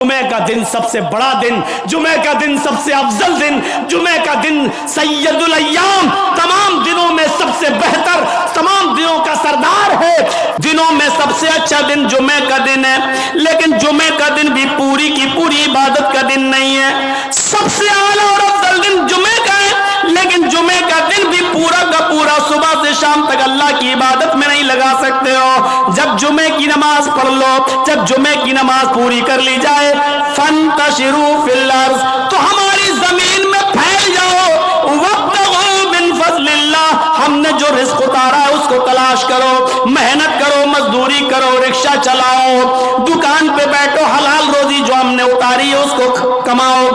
جمعے کا دن سب سے بڑا دن، جمعے کا دن سب سے افضل دن، جمعے کا دن سید الایام، تمام دنوں میں سب سے بہتر، تمام دنوں کا سردار ہے۔ دنوں میں سب سے اچھا دن جمعے کا دن ہے، لیکن جمعے کا دن بھی پوری کی پوری عبادت کا دن نہیں ہے۔ سب سے اعلیٰ اور افضل دن جمعے کا ہے، لیکن جمعے کا دن بھی پورا کا پورا صبح سے شام تک اللہ کی عبادت میں نہیں لگا سکتے ہو۔ جب جمعے کی نماز پڑھ لو، جب جمعے کی نماز پوری کر لی جائے، فانتشروا فی الارض، تو ہماری زمین میں پھیل جاؤ، وابتغوا من فضل اللہ، ہم نے جو رزق اتارا ہے اس کو تلاش کرو، محنت کرو، مزدوری کرو، رکشہ چلاؤ، دکان پہ بیٹھو، حلال روزی جو ہم نے اتاری ہے اس کو کماؤ،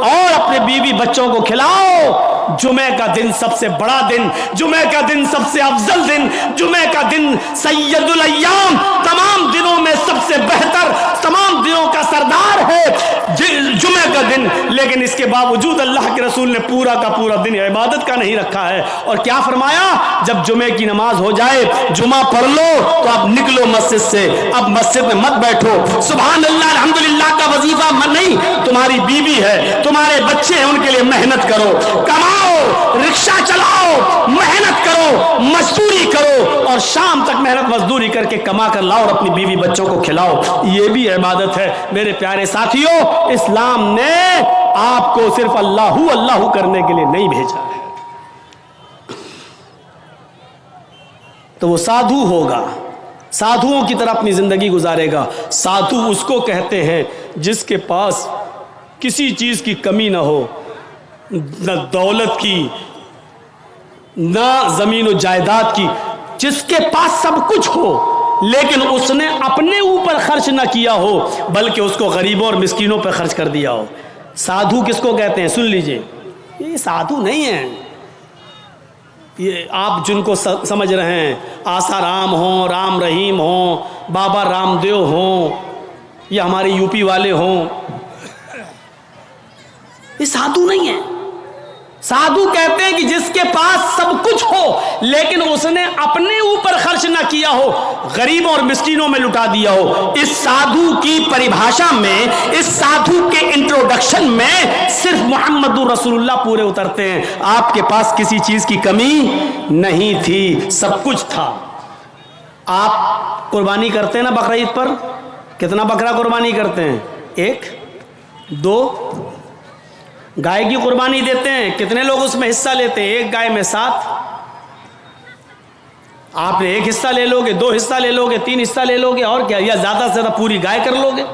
اور اپنے بیوی بچوں کو کھلاؤ۔ جمعے کا دن سب سے بڑا دن، جمعے کا دن سب سے افضل دن، جمعے کا دن سید الایام، تمام دنوں میں سب سے بہتر، تمام دنوں کا سردار ہے جمعے کا دن۔ لیکن اس کے باوجود اللہ کے رسول نے پورا کا پورا دن عبادت کا نہیں رکھا ہے، اور کیا فرمایا؟ جب جمعے کی نماز ہو جائے، جمعہ پڑھ لو تو اب نکلو مسجد سے، اب مسجد میں مت بیٹھو، سبحان اللہ الحمدللہ کا وظیفہ نہیں، تمہاری بیوی ہے، تمہارے بچے ہیں، ان کے لیے محنت کرو، کماؤ، رکشہ چلاؤ، محنت کرو، مزدوری کرو، اور شام تک محنت مزدوری کر کے کما کر لاؤ اور اپنی بیوی بچوں کو کھلاؤ۔ یہ بھی عبادت ہے میرے پیارے ساتھیوں۔ اسلام نے آپ کو صرف اللہ اللہ کرنے کے لیے نہیں بھیجا ہے۔ تو وہ سادھو ہوگا، سادھوؤں کی طرح اپنی زندگی گزارے گا۔ سادھو اس کو کہتے ہیں جس کے پاس کسی چیز کی کمی نہ ہو، نہ دولت کی، نہ زمین و جائیداد کی، جس کے پاس سب کچھ ہو لیکن اس نے اپنے اوپر خرچ نہ کیا ہو بلکہ اس کو غریبوں اور مسکینوں پر خرچ کر دیا ہو۔ سادھو کس کو کہتے ہیں؟ سن لیجئے، یہ سادھو نہیں ہیں، یہ آپ جن کو سمجھ رہے ہیں آسا رام ہوں، رام رحیم ہوں، بابا رام دیو ہوں، یا ہمارے یو پی والے ہوں، یہ سادھو نہیں ہیں۔ سادھو کہتے ہیں کہ جس کے پاس سب کچھ ہو لیکن اس نے اپنے اوپر خرچ نہ کیا ہو، غریبوں اور مسکینوں میں لٹا دیا ہو۔ اس سادھو کی پریبھاشا میں، اس سادھو کے انٹروڈکشن میں صرف محمد رسول اللہ پورے اترتے ہیں۔ آپ کے پاس کسی چیز کی کمی نہیں تھی، سب کچھ تھا۔ آپ قربانی کرتے ہیں نا بقرعید پر؟ کتنا بکرا قربانی کرتے ہیں؟ 1 2 گائے کی قربانی دیتے ہیں، کتنے لوگ اس میں حصہ لیتے ہیں؟ 1 گائے میں 7۔ آپ نے 1 حصہ لے لو گے، 2 حصہ لے لو گے، 3 حصہ لے لو گے، اور کیا، یا زیادہ سے زیادہ پوری گائے کر لو گے۔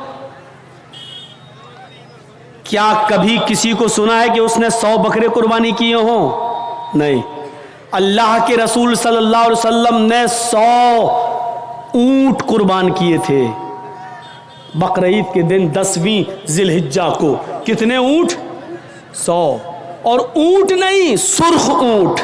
کیا کبھی کسی کو سنا ہے کہ اس نے 100 بکرے قربانی کیے ہوں؟ نہیں۔ اللہ کے رسول صلی اللہ علیہ وسلم نے 100 اونٹ قربان کیے تھے بقرعید کے دن 10ویں ذی الحجہ کو۔ کتنے اونٹ؟ 100۔ اور اونٹ نہیں، سرخ اونٹ۔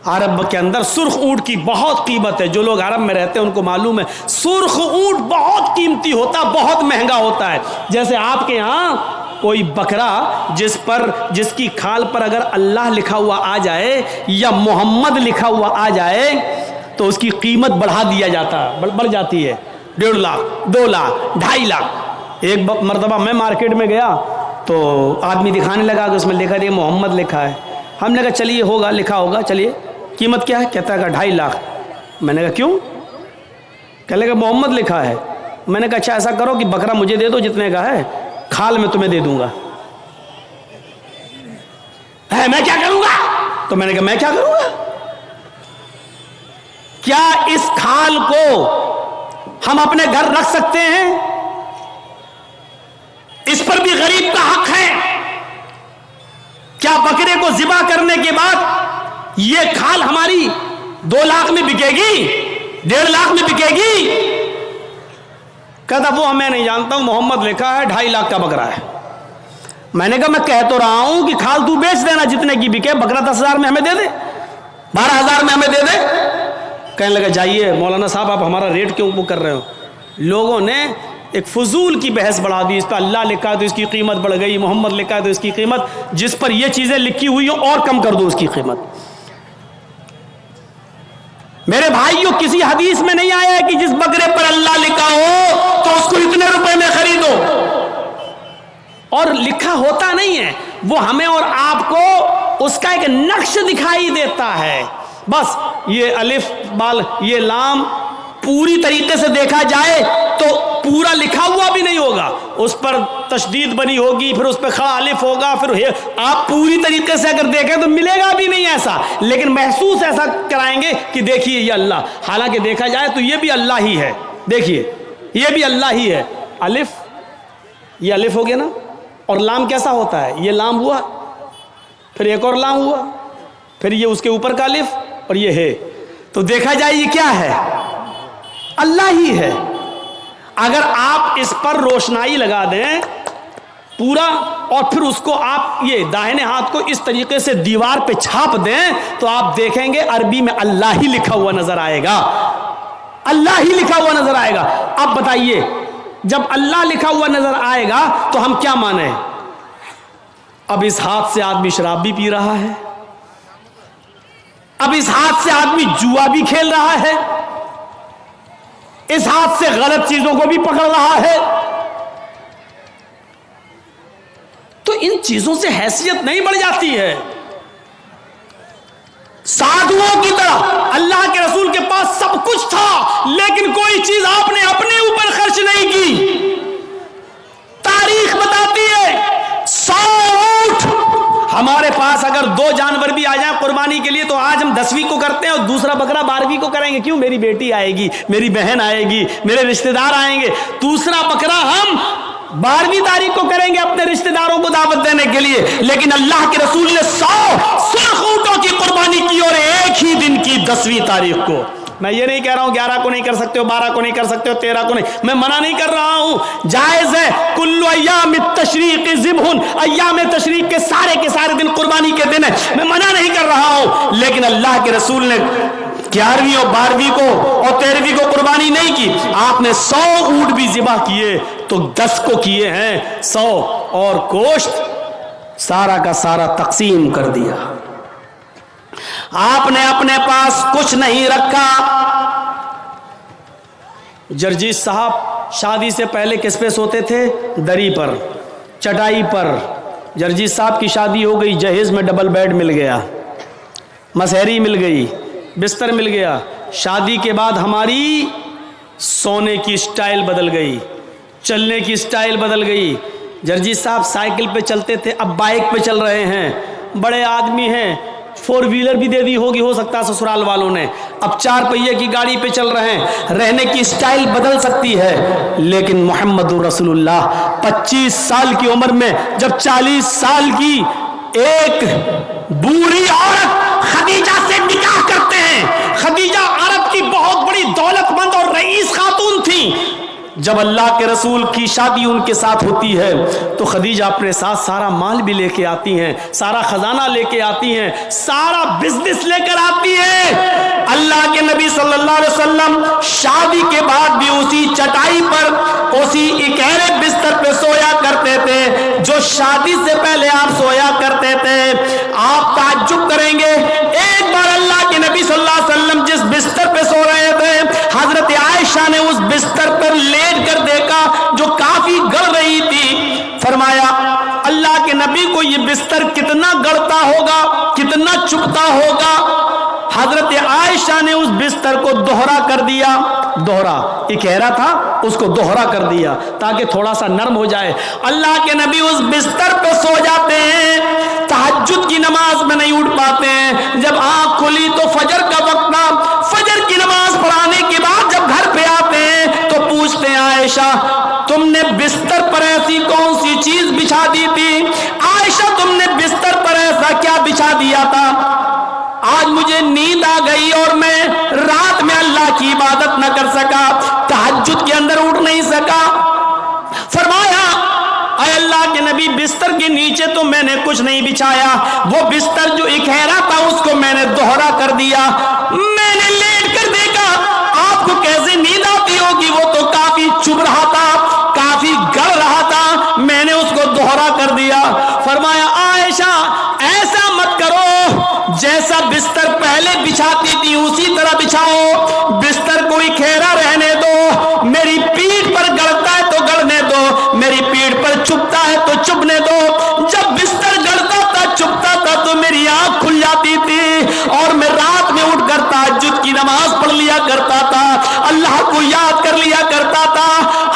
عرب کے اندر سرخ اونٹ کی بہت قیمت ہے، جو لوگ عرب میں رہتے ہیں ان کو معلوم ہے، سرخ اونٹ بہت قیمتی ہوتا، بہت مہنگا ہوتا ہے۔ جیسے آپ کے ہاں کوئی بکرا جس کی کھال پر اگر اللہ لکھا ہوا آ جائے یا محمد لکھا ہوا آ جائے تو اس کی قیمت بڑھا دیا جاتا، بڑھ جاتی ہے، 1.5 لاکھ، 2 لاکھ، 2.5 لاکھ۔ ایک مرتبہ میں مارکیٹ میں گیا تو آدمی دکھانے لگا کہ اس میں لکھا ہے محمد لکھا ہے۔ ہم نے کہا چلیے ہوگا، لکھا ہوگا، چلیے قیمت کیا ہے؟ کہتا ہے کہ 2.5 لاکھ۔ میں نے کہا کیوں؟ کہنے لگا محمد لکھا ہے۔ میں نے کہا اچھا ایسا کرو کہ بکرا مجھے دے دو جتنے کا ہے، کھال میں تمہیں دے دوں گا۔ میں کیا کروں گا؟ تو میں نے کہا میں کیا کروں گا؟ کیا اس کھال کو ہم اپنے گھر رکھ سکتے ہیں؟ اس پر بھی غریب کا حق ہے۔ کیا بکرے کو ذبح کرنے کے بعد یہ کھال ہماری 2 لاکھ میں بکے گی، 1.5 لاکھ میں بکے گی؟ کہتا وہ میں نہیں جانتا ہوں، محمد لکھا ہے، 2.5 لاکھ کا بکرا ہے۔ میں نے کہا میں کہہ تو رہا ہوں کہ کھال تو بیچ دینا جتنے کی بکے، بکرا 10,000 میں ہمیں دے دے، 12,000 میں ہمیں دے دے۔ کہنے لگا جائیے مولانا صاحب آپ ہمارا ریٹ کیوں کر رہے ہو؟ لوگوں نے ایک فضول کی بحث بڑھا دی، اس پہ اللہ لکھا ہے تو اس کی قیمت بڑھ گئی، محمد لکھا ہے تو اس کی قیمت، جس پر یہ چیزیں لکھی ہوئی ہیں اور کم کر دو اس کی قیمت۔ میرے بھائیوں کسی حدیث میں نہیں آیا ہے کہ جس بکرے پر اللہ لکھا ہو تو اس کو اتنے روپے میں خریدو، اور لکھا ہوتا نہیں ہے، وہ ہمیں اور آپ کو اس کا ایک نقش دکھائی دیتا ہے، بس یہ الف بال یہ لام پوری طریقے سے دیکھا جائے تو پورا لکھا ہوا بھی نہیں ہوگا، اس پر تشدید بنی ہوگی، پھر اس پہ کھڑا الف ہوگا، پھر آپ پوری طریقے سے اگر دیکھیں تو ملے گا بھی نہیں ایسا، لیکن محسوس ایسا کرائیں گے کہ دیکھیے یہ اللہ، حالانکہ دیکھا جائے تو یہ بھی اللہ ہی ہے، دیکھیے یہ بھی اللہ ہی ہے، الف یہ الف ہو گیا نا، اور لام کیسا ہوتا ہے، یہ لام ہوا، پھر ایک اور لام ہوا، پھر یہ اس کے اوپر کا الف اور یہ ہے، تو دیکھا جائے یہ کیا ہے، اللہ ہی ہے۔ اگر آپ اس پر روشنائی لگا دیں پورا، اور پھر اس کو آپ یہ داہنے ہاتھ کو اس طریقے سے دیوار پہ چھاپ دیں تو آپ دیکھیں گے عربی میں اللہ ہی لکھا ہوا نظر آئے گا، اللہ ہی لکھا ہوا نظر آئے گا۔ اب بتائیے جب اللہ لکھا ہوا نظر آئے گا تو ہم کیا مانیں؟ اب اس ہاتھ سے آدمی شراب بھی پی رہا ہے، اب اس ہاتھ سے آدمی جوا بھی کھیل رہا ہے، اس ہاتھ سے غلط چیزوں کو بھی پکڑ رہا ہے، تو ان چیزوں سے حیثیت نہیں بڑھ جاتی ہے؟ سادھوؤں کی طرح اللہ کے رسول کے پاس سب کچھ تھا لیکن کوئی چیز آپ نے اپنے اوپر خرچ نہیں کی۔ تاریخ بتاتی ہے 100 اونٹ، ہمارے پاس اگر 2 جانور بھی آ جائیں قربانی کے لیے تو آج ہم 10ویں کو کرتے ہیں اور دوسرا بکرا 12ویں کو کریں گے، کیوں؟ میری بیٹی آئے گی، میری بہن آئے گی، میرے رشتہ دار آئیں گے، دوسرا بکرا ہم 12ویں تاریخ کو کریں گے اپنے رشتہ داروں کو دعوت دینے کے لیے، لیکن اللہ کے رسول نے 100 سرخ اونٹوں کی قربانی کی اور ایک ہی دن کی 10ویں تاریخ کو۔ میں یہ نہیں کہہ رہا ہوں 11 کو نہیں کر سکتے ہو، 12 کو نہیں کر سکتے ہو، 13 کو نہیں، میں منع نہیں کر رہا ہوں، جائز ہے، کل ایام التشریق ذبح، ایام تشریق کے سارے دن قربانی کے دن ہے، میں منع نہیں کر رہا ہوں، لیکن اللہ کے رسول نے 11ویں اور 12ویں کو اور 13ویں کو قربانی نہیں کی، آپ نے 100 اونٹ بھی ذبح کیے تو 10 کو کیے ہیں 100، اور گوشت سارا کا سارا تقسیم کر دیا۔ آپ نے اپنے پاس کچھ نہیں رکھا۔ جرجیت صاحب شادی سے پہلے کس پہ سوتے تھے؟ دری پر، چٹائی پر۔ جرجیت صاحب کی شادی ہو گئی، جہیز میں ڈبل بیڈ مل گیا، مسہری مل گئی، بستر مل گیا، شادی کے بعد ہماری سونے کی سٹائل بدل گئی، چلنے کی سٹائل بدل گئی۔ جرجیت صاحب سائیکل پہ چلتے تھے، اب بائک پہ چل رہے ہیں، بڑے آدمی ہیں، 4 ویلر بھی دے دی ہوگی ہو سکتا ہے سسرال والوں نے، اب 4 پہیے کی گاڑی پہ چل رہے ہیں۔ رہنے کی سٹائل بدل سکتی ہے لیکن محمد رسول اللہ 25 سال کی عمر میں جب 40 سال کی ایک بوڑھی عورت خدیجہ سے نکاح کرتے ہیں، خدیجہ عرب کی بہت بڑی دولت مند اور رئیس خاتون تھی، جب اللہ کے رسول کی شادی ان کے ساتھ ہوتی ہے تو خدیجہ اپنے ساتھ سارا مال بھی لے کے آتی ہیں، سارا خزانہ لے کے آتی ہیں، سارا بزنس لے کر آتی ہیں۔ اللہ کے نبی صلی اللہ علیہ وسلم شادی کے بعد بھی اسی چٹائی پر، اسی اکیلے بستر پہ سویا کرتے تھے جو شادی سے پہلے آپ سویا کرتے تھے۔ آپ تعجب کریں گے، ایک بار اللہ کے نبی صلی اللہ علیہ وسلم جس بستر پہ سو رہے تھے حضرت عائشہ نے اس بستر پر لیٹ کر دیکھا جو کافی گڑ رہی تھی، فرمایا اللہ کے نبی کو یہ بستر کتنا گڑتا ہوگا، کتنا چپتا ہوگا۔ حضرت عائشہ نے اس بستر کو دوہرا کر دیا، دوہرا اکہرا تھا اس کو دوہرا کر دیا تاکہ تھوڑا سا نرم ہو جائے۔ اللہ کے نبی اس بستر پہ سو جاتے ہیں، تہجد کی نماز میں نہیں اٹھ پاتے ہیں، جب آنکھ کھلی تو فجر کا وقت تھا، فجر کی نماز پڑھانے کے بعد جب گھر پہ آتے ہیں تو پوچھتے ہیں عائشہ تم نے بستر پر ایسی کون سی چیز بچھا دی تھی؟ عائشہ تم نے بستر پر ایسا کیا بچھا دیا تھا؟ آج مجھے نیند آ گئی اور میں رات میں اللہ کی عبادت نہ کر سکا، تہجد کے اندر اٹھ نہیں سکا۔ فرمایا اے اللہ کے نبی بستر کے نیچے تو میں نے کچھ نہیں بچھایا، وہ بستر جو اکہرا تھا اس کو میں نے دوہرا کر دیا، میں نے لیٹ کر دیکھا آپ کو کیسے نیند آتی ہوگی، وہ تو کافی چبھ رہا تھا، کافی گڑ رہا تھا، میں نے اس کو دوہرا کر دیا۔ فرمایا عائشہ ایسا مت کرو، جیسا بستر پہلے بچھاتی تھی اسی طرح بچھاؤ، چبھتا ہے تو چبھنے دو. جب بستر گڑتا تھا چبھتا تھا تو میری آنکھ کھل جاتی تھی اور میں رات میں اٹھ کر تہجد کی نماز پڑھ لیا کرتا تھا, اللہ کو یاد کر لیا کرتا تھا.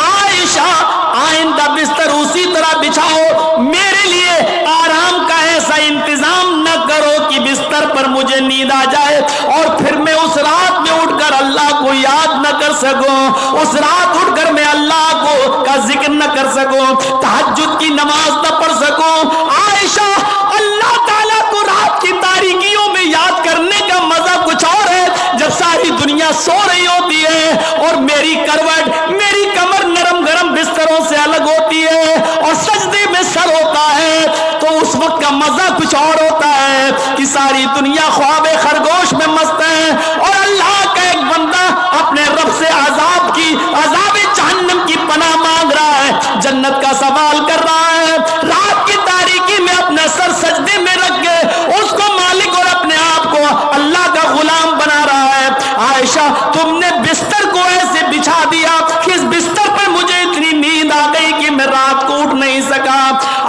عائشہ آئندہ بستر اسی طرح بچھاؤ, میرے لیے آرام کا ایسا انتظام نہ کرو کہ بستر پر مجھے نیند آ جائے اور پھر میں اس رات میں اٹھ کر اللہ کو یاد نہ کر سکوں, اس رات اٹھ کر میں اللہ کو کا ذکر نہ کر سکوں, تہجد کی نماز نہ پڑھ سکوں. عائشہ, اللہ تعالیٰ کو رات کی تاریکیوں میں یاد کرنے کا مزہ کچھ اور ہے جب ساری دنیا سو رہی ہوتی ہے اور میری کروٹ, میری کمر نرم گرم بستروں سے الگ ہوتی ہے اور سجدے میں سر ہوتا ہے, تو اس وقت کا مزہ کچھ اور ہوتا ہے کہ ساری دنیا خواب خرگوش میں مست ہے اور اللہ کا ایک بندہ اپنے رب سے عذاب جہنم کی پناہ مانگ رہا ہے, جنت کا سوال کر رہا ہے, رات کی تاریکی میں اپنا سر سجدے میں رکھ کے اس کو مالک اور اپنے آپ کو اللہ کا غلام بنا رہا ہے. عائشہ, تم نے بستر کو ایسے بچھا دیا کہ اس بستر پر مجھے اتنی نیند آ گئی کہ میں رات کو اٹھ نہیں سکا.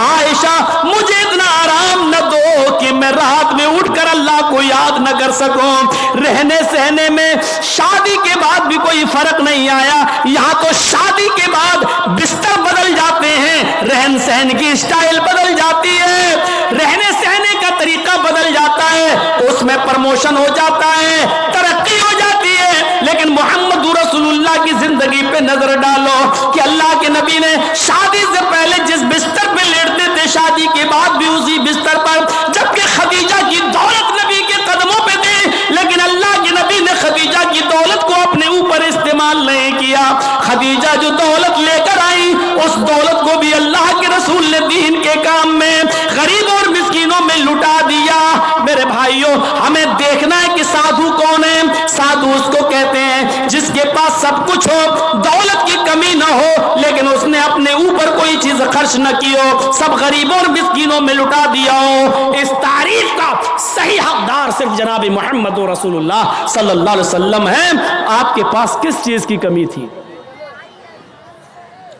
عائشہ, مجھے اتنا آرام نہ دو کہ میں رات میں اٹھ کر اللہ کو یاد نہ کر سکوں. رہنے سہنے میں شادی کے بعد بھی کوئی فرق نہیں آیا, یہاں تو شادی کے بعد بستر بدل جاتے ہیں, رہن سہن کی اسٹائل بدل جاتی ہے, رہنے سہنے کا طریقہ بدل جاتا ہے, اس میں پروموشن ہو جاتا ہے, ترقی ہو جاتی ہے. لیکن محمد رسول اللہ کی زندگی پہ نظر ڈالو کہ اللہ کے نبی نے شادی سے پہلے جس بستر پہ لیٹتے تھے شادی کے بعد بھی اسی بستر پر, جبکہ خدیجہ کی دولت نبی کے قدموں پہ تھی, لیکن اللہ کے نبی نے خدیجہ کی دولت کو اپنے اوپر استعمال نہیں کیا. خدیجہ جو دولت لے کر آئی اس دولت کو بھی اللہ کے رسول نے دین کے کام میں غریبوں اور مسکینوں میں لٹا دیا. میرے بھائیوں, ہمیں دیکھنا ہے کہ سادھو کون ہے. سادھو اس کو کہتے ہیں جس کے پاس سب کچھ ہو, دولت کی کمی نہ ہو, لیکن اس نے اپنے اوپر کوئی چیز خرچ نہ کی ہو, سب غریبوں اور مسکینوں میں لٹا دیا ہو. اس تعریف کا صحیح حقدار صرف جناب محمد رسول اللہ صلی اللہ علیہ وسلم ہے. آپ کے پاس کس چیز کی کمی تھی؟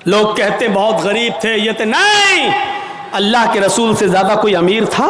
لوگ کہتے بہت غریب تھے, یہ تھے, نہیں, اللہ کے رسول سے زیادہ کوئی امیر تھا؟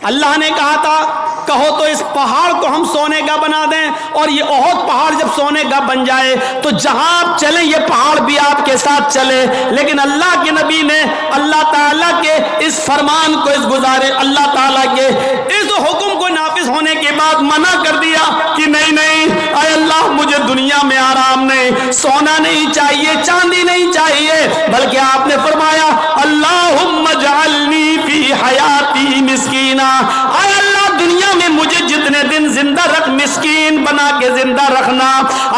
اللہ نے کہا تھا کہو تو اس پہاڑ کو ہم سونے کا بنا دیں, اور یہ احد پہاڑ جب سونے کا بن جائے تو جہاں آپ چلیں یہ پہاڑ بھی آپ کے ساتھ چلے. لیکن اللہ کے نبی نے اللہ تعالیٰ کے اس فرمان کو, اس گزارے اللہ تعالیٰ کے اس حکم کو نافذ ہونے کے بعد منع کر دیا کہ نہیں, اے اللہ مجھے دنیا میں آرام نہیں, سونا نہیں چاہیے, چاندی نہیں چاہیے, بلکہ آپ نے فرمایا اللہم اجعلنی فی حیاتی مسکینا, اے اللہ دنیا میں مجھے جتنے دن زندہ رکھ مسکین بنا کے زندہ رکھنا.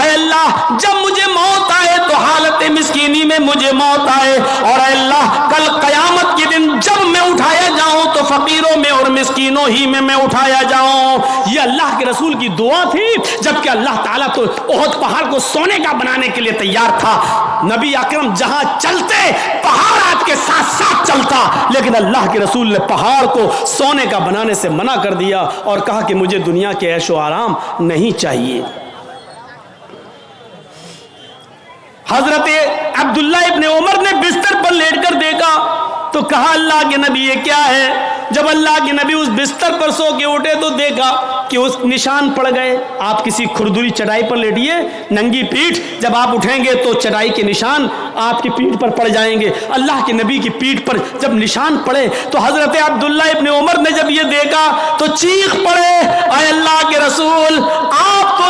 اے اللہ جب مجھے موت آئے تو حالت مسکینی میں مجھے موت آئے, اور اے اللہ کل قیامت کے دن جب میں اٹھایا جاؤں تو فقیروں میں اور مسکینوں ہی میں اٹھایا جاؤں. یہ اللہ کے رسول کی دعا تھی, جبکہ اللہ تعالیٰ تو احد پہاڑ کو سونے کا بنانے کے لیے تیار تھا. نبی اکرم جہاں چلتے پہاڑ آپ کے ساتھ ساتھ چلتا, لیکن اللہ کے رسول نے پہاڑ کو سونے کا بنانے سے منع کر دیا اور کہا کہ مجھے دنیا کے عیش و آرام نہیں چاہیے. حضرت عبداللہ ابن عمر نے بستر پر لیٹ کر دیکھا تو کہا اللہ کے نبی یہ کیا ہے؟ جب اللہ کے نبی اس بستر پر سو کے اٹھے تو دیکھا کہ اس نشان پڑ گئے. آپ کسی کھردری چٹائی پر لیٹیے, ننگی پیٹھ, جب آپ اٹھیں گے تو چٹائی کے نشان آپ کی پیٹھ پر پڑ جائیں گے. اللہ کے نبی کی پیٹھ پر جب نشان پڑے تو حضرت عبداللہ ابن عمر نے جب یہ دیکھا تو چیخ پڑے, اے اللہ کے رسول آپ تو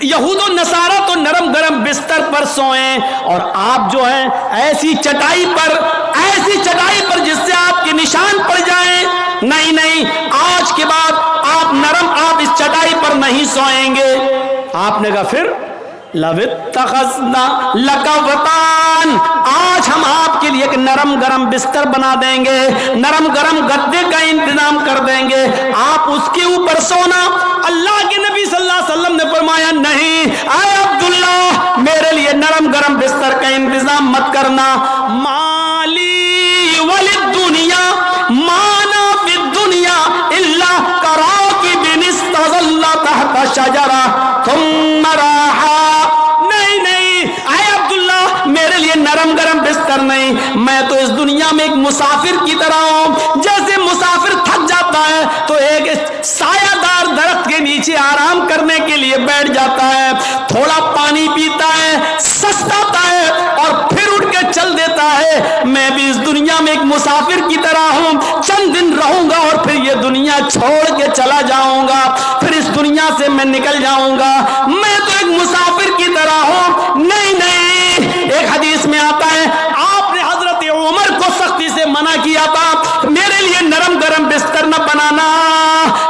یہود و نصارہ تو نرم گرم بستر پر سوئیں, اور آپ جو ہیں ایسی چٹائی پر جس سے آپ کے نشان پڑ جائیں. نہیں, آج کے بعد آپ اس چٹائی پر نہیں سوئیں گے. آپ نے کہا پھر لَوِتَّخَذْنَا لَكَ وَطَانًا, آج ہم آپ کے لیے ایک نرم گرم بستر بنا دیں گے, نرم گرم گدے کا انتظام کر دیں گے, آپ اس کے اوپر سونا. اللہ کے نبی صلی اللہ علیہ وسلم نے فرمایا نہیں, اے عبداللہ میرے لیے نرم گرم بستر کا انتظام مت کرنا. مالی وللدنیا مانا فی الدنیا الا کراکب استظل تحت شجرہ ثم راحا. نہیں, اے عبداللہ میرے لیے نرم گرم بستر بہتر نہیں. میں تو اس دنیا میں ایک مسافر کی طرح ہوں. جیسے مسافر تھک جاتا ہے تو ایک سایہ دار درخت کے نیچے آرام کرنے کے لیے بیٹھ جاتا ہے, تھوڑا پانی پیتا ہے, سستاتا ہے اور پھر اٹھ کے چل دیتا ہے. میں بھی اس دنیا میں ایک مسافر کی طرح ہوں. چند دن رہوں گا اور پھر یہ دنیا چھوڑ کے چلا جاؤں گا, پھر اس دنیا سے میں نکل جاؤں گا. میں تو ایک مسافر کی طرح ہوں. نہیں نہیں, ایک حدیث میں آتا ہے آپ نے حضرت عمر کو سختی سے منع کیا تھا, میرے لیے نرم گرم بستر نہ بنانا.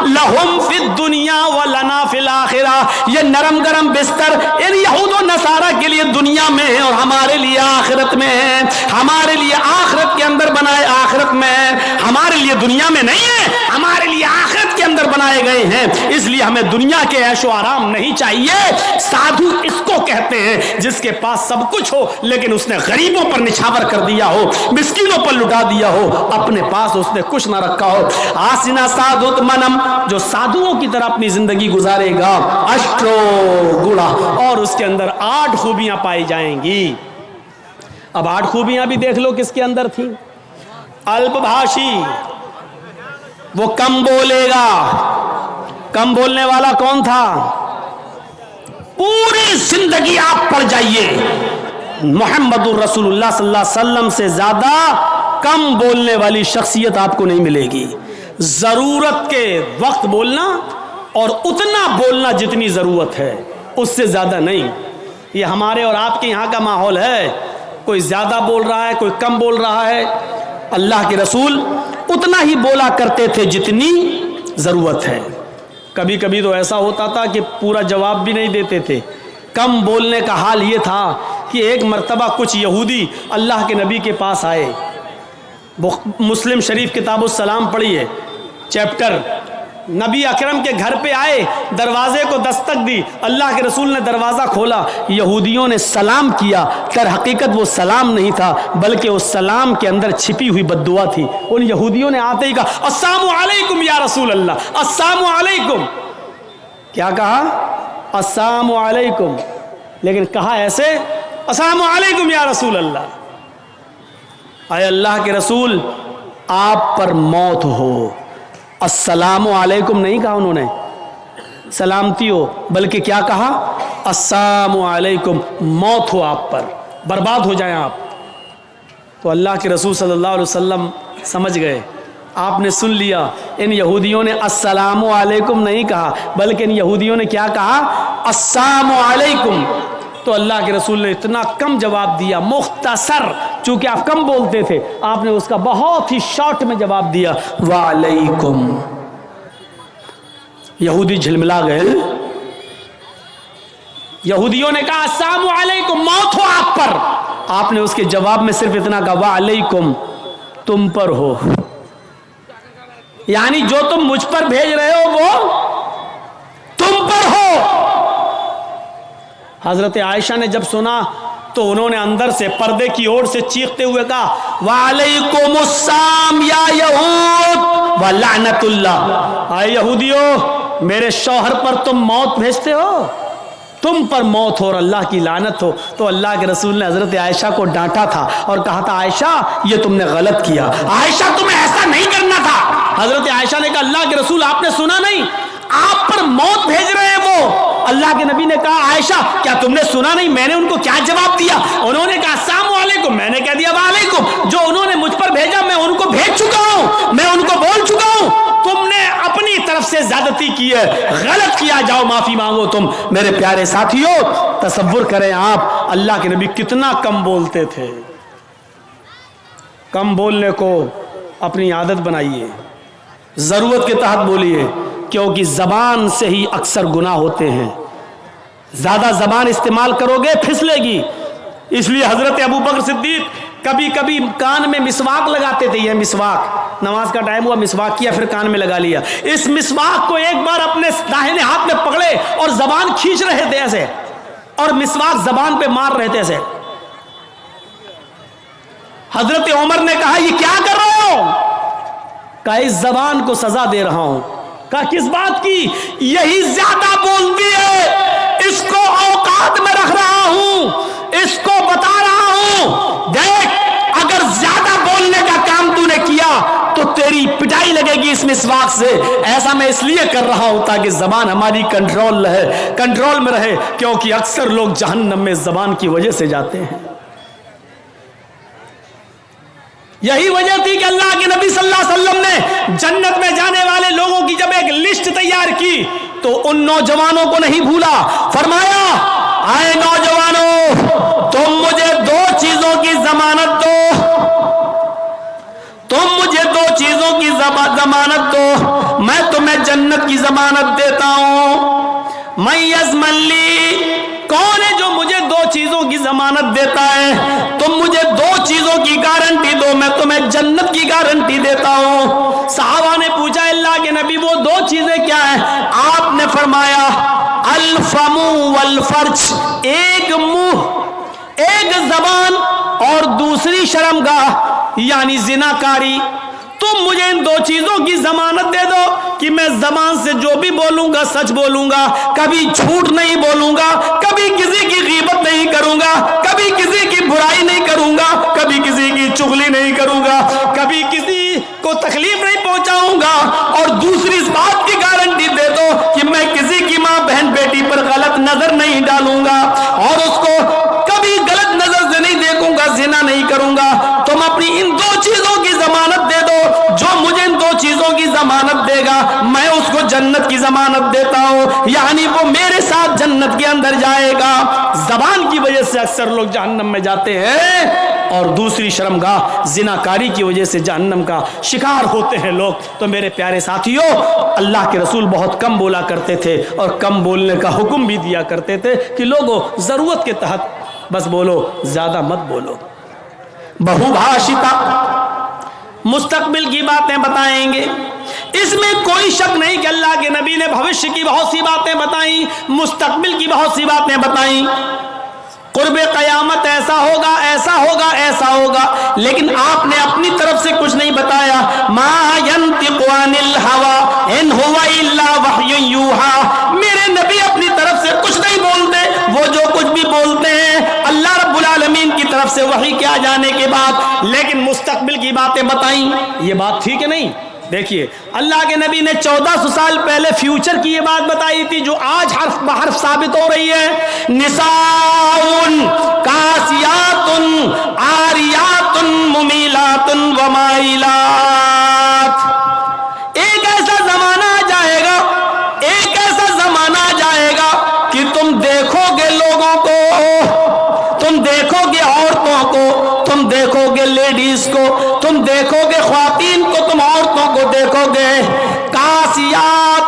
لہم فی الدنیا ولنا فی الآخرہ, یہ نرم گرم بستر ان یہود و نصارہ کے لیے دنیا میں ہے اور ہمارے لیے آخرت میں ہے. ہمارے لیے آخرت کے اندر بنائے, آخرت میں ہے, ہمارے لیے دنیا میں نہیں ہے, ہمارے لیے آخرت کے اندر بنائے گئے ہیں. اس لیے ہمیں دنیا کے عیش و آرام نہیں چاہیے. سادھو اس کو کہتے ہیں جس کے پاس سب کچھ ہو لیکن اس نے غریبوں پر نچھاور کر دیا ہو, مسکینوں پر لٹا دیا ہو, اپنے پاس اس نے کچھ نہ رکھا ہو. آسنا سادھوت منم, جو سادھوؤں کی طرح اپنی زندگی گزارے گا. اشٹرو گڑا, اور اس کے اندر 8 خوبیاں پائی جائیں گی. اب 8 خوبیاں بھی دیکھ لو کس کے اندر تھی. الپ بھاشی, وہ کم بولے گا. کم بولنے والا کون تھا؟ پوری زندگی آپ پڑھ جائیے, محمد الرسول اللہ صلی اللہ علیہ وسلم سے زیادہ کم بولنے والی شخصیت آپ کو نہیں ملے گی. ضرورت کے وقت بولنا اور اتنا بولنا جتنی ضرورت ہے, اس سے زیادہ نہیں. یہ ہمارے اور آپ کے یہاں کا ماحول ہے, کوئی زیادہ بول رہا ہے, کوئی کم بول رہا ہے. اللہ کے رسول اتنا ہی بولا کرتے تھے جتنی ضرورت ہے. کبھی کبھی تو ایسا ہوتا تھا کہ پورا جواب بھی نہیں دیتے تھے. کم بولنے کا حال یہ تھا کہ ایک مرتبہ کچھ یہودی اللہ کے نبی کے پاس آئے. مسلم شریف کتاب السلام پڑھیے چیپٹر. نبی اکرم کے گھر پہ آئے, دروازے کو دستک دی, اللہ کے رسول نے دروازہ کھولا. یہودیوں نے سلام کیا, در حقیقت وہ سلام نہیں تھا بلکہ اس سلام کے اندر چھپی ہوئی بد دعا تھی. ان یہودیوں نے آتے ہی کہا السلام علیکم یا رسول اللہ, السلام علیکم. کیا کہا؟ السلام علیکم, لیکن کہا ایسے السلام علیکم یا رسول اللہ. اے اللہ کے رسول آپ پر موت ہو. السلام علیکم نہیں کہا انہوں نے, سلامتی ہو, بلکہ کیا کہا؟ السلام علیکم, موت ہو آپ پر, برباد ہو جائیں آپ. تو اللہ کے رسول صلی اللہ علیہ وسلم سمجھ گئے, آپ نے سن لیا. ان یہودیوں نے السلام علیکم نہیں کہا بلکہ ان یہودیوں نے کیا کہا؟ السلام علیکم. تو اللہ کے رسول نے اتنا کم جواب دیا, مختصر, چونکہ آپ کم بولتے تھے, آپ نے اس کا بہت ہی شارٹ میں جواب دیا وعلیکم. یہودی جھلملا گئے. یہودیوں نے کہا السلام علیکم, موت ہو آپ پر. آپ نے اس کے جواب میں صرف اتنا کہا وعلیکم, تم پر ہو. یعنی جو تم مجھ پر بھیج رہے ہو وہ تم پر ہو. حضرت عائشہ نے جب سنا تو انہوں نے اندر سے پردے کی اوٹ سے چیختے ہوئے کہا وعلیکم السلام یا یہود ولعنت اللہ. اے یہودیو, میرے شوہر پر تم موت بھیجتے ہو, تم پر موت ہو اور اللہ کی لعنت ہو. تو اللہ کے رسول نے حضرت عائشہ کو ڈانٹا تھا اور کہا تھا عائشہ یہ تم نے غلط کیا, عائشہ تمہیں ایسا نہیں کرنا تھا. حضرت عائشہ نے کہا اللہ کے رسول آپ نے سنا نہیں, آپ پر موت بھیج رہے ہیں وہ. اللہ کے نبی نے کہا عائشہ کیا تم نے سنا نہیں, میں نے ان کو کیا جواب دیا؟ انہوں نے کہا السلام علیکم, میں نے کہہ دیا وعلیکم. جو انہوں نے مجھ پر بھیجا میں ان کو بھیج چکا ہوں, میں ان کو بول چکا ہوں. تم نے اپنی طرف سے زیادتی کی ہے, غلط کیا, جاؤ معافی مانگو تم. میرے پیارے ساتھیوں, تصور کریں آپ اللہ کے نبی کتنا کم بولتے تھے. کم بولنے کو اپنی عادت بنائیے, ضرورت کے تحت بولیے, کیونکہ زبان سے ہی اکثر گناہ ہوتے ہیں. زیادہ زبان استعمال کرو گے پھسلے گی. اس لیے حضرت ابو بکر صدیق کبھی کبھی کان میں مسواک لگاتے تھے. یہ مسواک, نماز کا ٹائم ہوا, مسواک کیا, پھر کان میں لگا لیا. اس مسواک کو ایک بار اپنے داہنے ہاتھ میں پکڑے اور زبان کھینچ رہے تھے ایسے, اور مسواک زبان پہ مار رہے تھے ایسے. حضرت عمر نے کہا یہ کیا کر رہے ہو؟ کہا اس زبان کو سزا دے رہا ہوں. کہا کس بات کی؟ یہی زیادہ بولتی ہے, اس کو اوقات میں رکھ رہا ہوں, اس کو بتا رہا ہوں. دیکھ میری پٹائی لگے گی اس مسواک سے. ایسا میں اس لیے کر رہا ہوں تاکہ زبان ہماری کنٹرول میں رہے, کیونکہ اکثر لوگ جہنم میں زبان کی وجہ سے جاتے ہیں. یہی وجہ تھی کہ اللہ کے نبی صلی اللہ علیہ وسلم نے جنت میں جانے والے لوگوں کی جب ایک لسٹ تیار کی تو ان نوجوانوں کو نہیں بھولا. فرمایا, آئے نوجوانوں, تم مجھے 2 چیزوں کی ضمانت دو, تم مجھے 2 چیزوں کی ضمانت دو, میں تمہیں جنت کی ضمانت دیتا ہوں. من یضمن لی, کون ہے جو مجھے 2 چیزوں کی ضمانت دیتا ہے؟ تم مجھے 2 چیزوں کی گارنٹی دو, میں تمہیں جنت کی گارنٹی دیتا ہوں. صحابہ نے پوچھا, اللہ کے نبی وہ 2 چیزیں کیا ہیں؟ آپ نے فرمایا, الفم والفرج, ایک منہ, ایک زبان, اور دوسری شرمگاہ یعنی زناکاری. تم مجھے ان 2 چیزوں کی ضمانت دے دو کہ میں زبان سے جو بھی بولوں گا سچ بولوں گا, کبھی جھوٹ نہیں بولوں گا, کبھی کسی کی غیبت نہیں کروں گا, کبھی کسی کی برائی نہیں کروں گا, کبھی کسی کی چغلی نہیں کروں گا, کبھی کسی کو تکلیف نہیں پہنچاؤں گا. اور دوسری اس بات کی گارنٹی دے دو کہ میں کسی کی ماں بہن بیٹی پر غلط نظر نہیں ڈالوں گا, اور اس کو کبھی غلط نظر سے نہیں دیکھوں گا, زنا نہیں کروں گا. تم اپنی ان 2 چیزوں کی ضمانت دے دو, جو مجھے ان 2 چیزوں کی ضمانت دے گا میں اس کو جنت کی ضمانت دیتا ہوں, یعنی وہ میرے ساتھ جنت کے اندر جائے گا. زبان کی وجہ سے اکثر لوگ جہنم میں جاتے ہیں, اور دوسری شرمگاہ زناکاری کی وجہ سے جہنم کا شکار ہوتے ہیں لوگ. تو میرے پیارے ساتھیوں, اللہ کے رسول بہت کم بولا کرتے تھے, اور کم بولنے کا حکم بھی دیا کرتے تھے کہ لوگوں ضرورت کے تحت بس بولو, زیادہ مت بولو. بہو بھاشتا, مستقبل کی باتیں بتائیں گے. اس میں کوئی شک نہیں کہ اللہ کے نبی نے بھوشیہ کی بہت سی باتیں بتائیں, مستقبل کی بہت سی باتیں بتائیں. قرب قیامت ایسا ہوگا, ایسا ہوگا, ایسا ہوگا, لیکن آپ نے اپنی طرف سے کچھ نہیں بتایا. ما ينطق عن الهوى ان هو الا وحی یوحى, میرے نبی اپنی طرف سے کچھ نہیں بولتے, وہ جو کچھ بھی بولتے ہیں اللہ رب العالمین کی طرف سے وحی کے آ جانے کے بعد. لیکن مستقبل کی باتیں بتائیں, یہ بات ٹھیک ہے نہیں؟ دیکھیے, اللہ کے نبی نے 1400 سال پہلے فیوچر کی یہ بات بتائی تھی جو آج حرف بحرف ثابت ہو رہی ہے. نساء کاسیات عاریات ممیلات ومائلات. ایک ایسا زمانہ آ جائے گا, ایک ایسا زمانہ آ جائے گا کہ تم دیکھو گے لوگوں کو, تم دیکھو گے عورتوں کو, تم دیکھو گے لیڈیز کو, تم دیکھو گے خواتین کو, تم عورتوں کو دیکھو گے. کاسیات,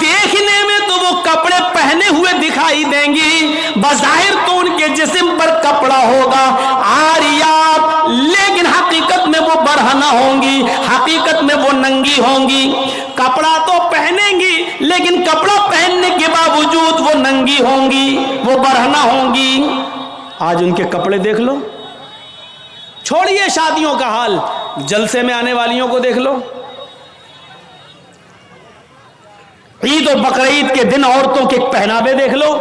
دیکھنے میں تو وہ کپڑے پہنے ہوئے دکھائی دیں گی, بظاہر تو ان کے جسم پر کپڑا ہوگا. عاریات, لیکن حقیقت میں وہ برہنہ ہوں گی, حقیقت میں وہ ننگی ہوں گی. کپڑا تو پہنیں گی لیکن کپڑا پہننے کے باوجود وہ ننگی ہوں گی, وہ برہنہ ہوں گی. آج ان کے کپڑے دیکھ لو, چھوڑیے شادیوں کا حال, جلسے میں آنے والیوں کو دیکھ لو. عید اور بقرعید کے دن عورتوں کے پہناوے دیکھ لو,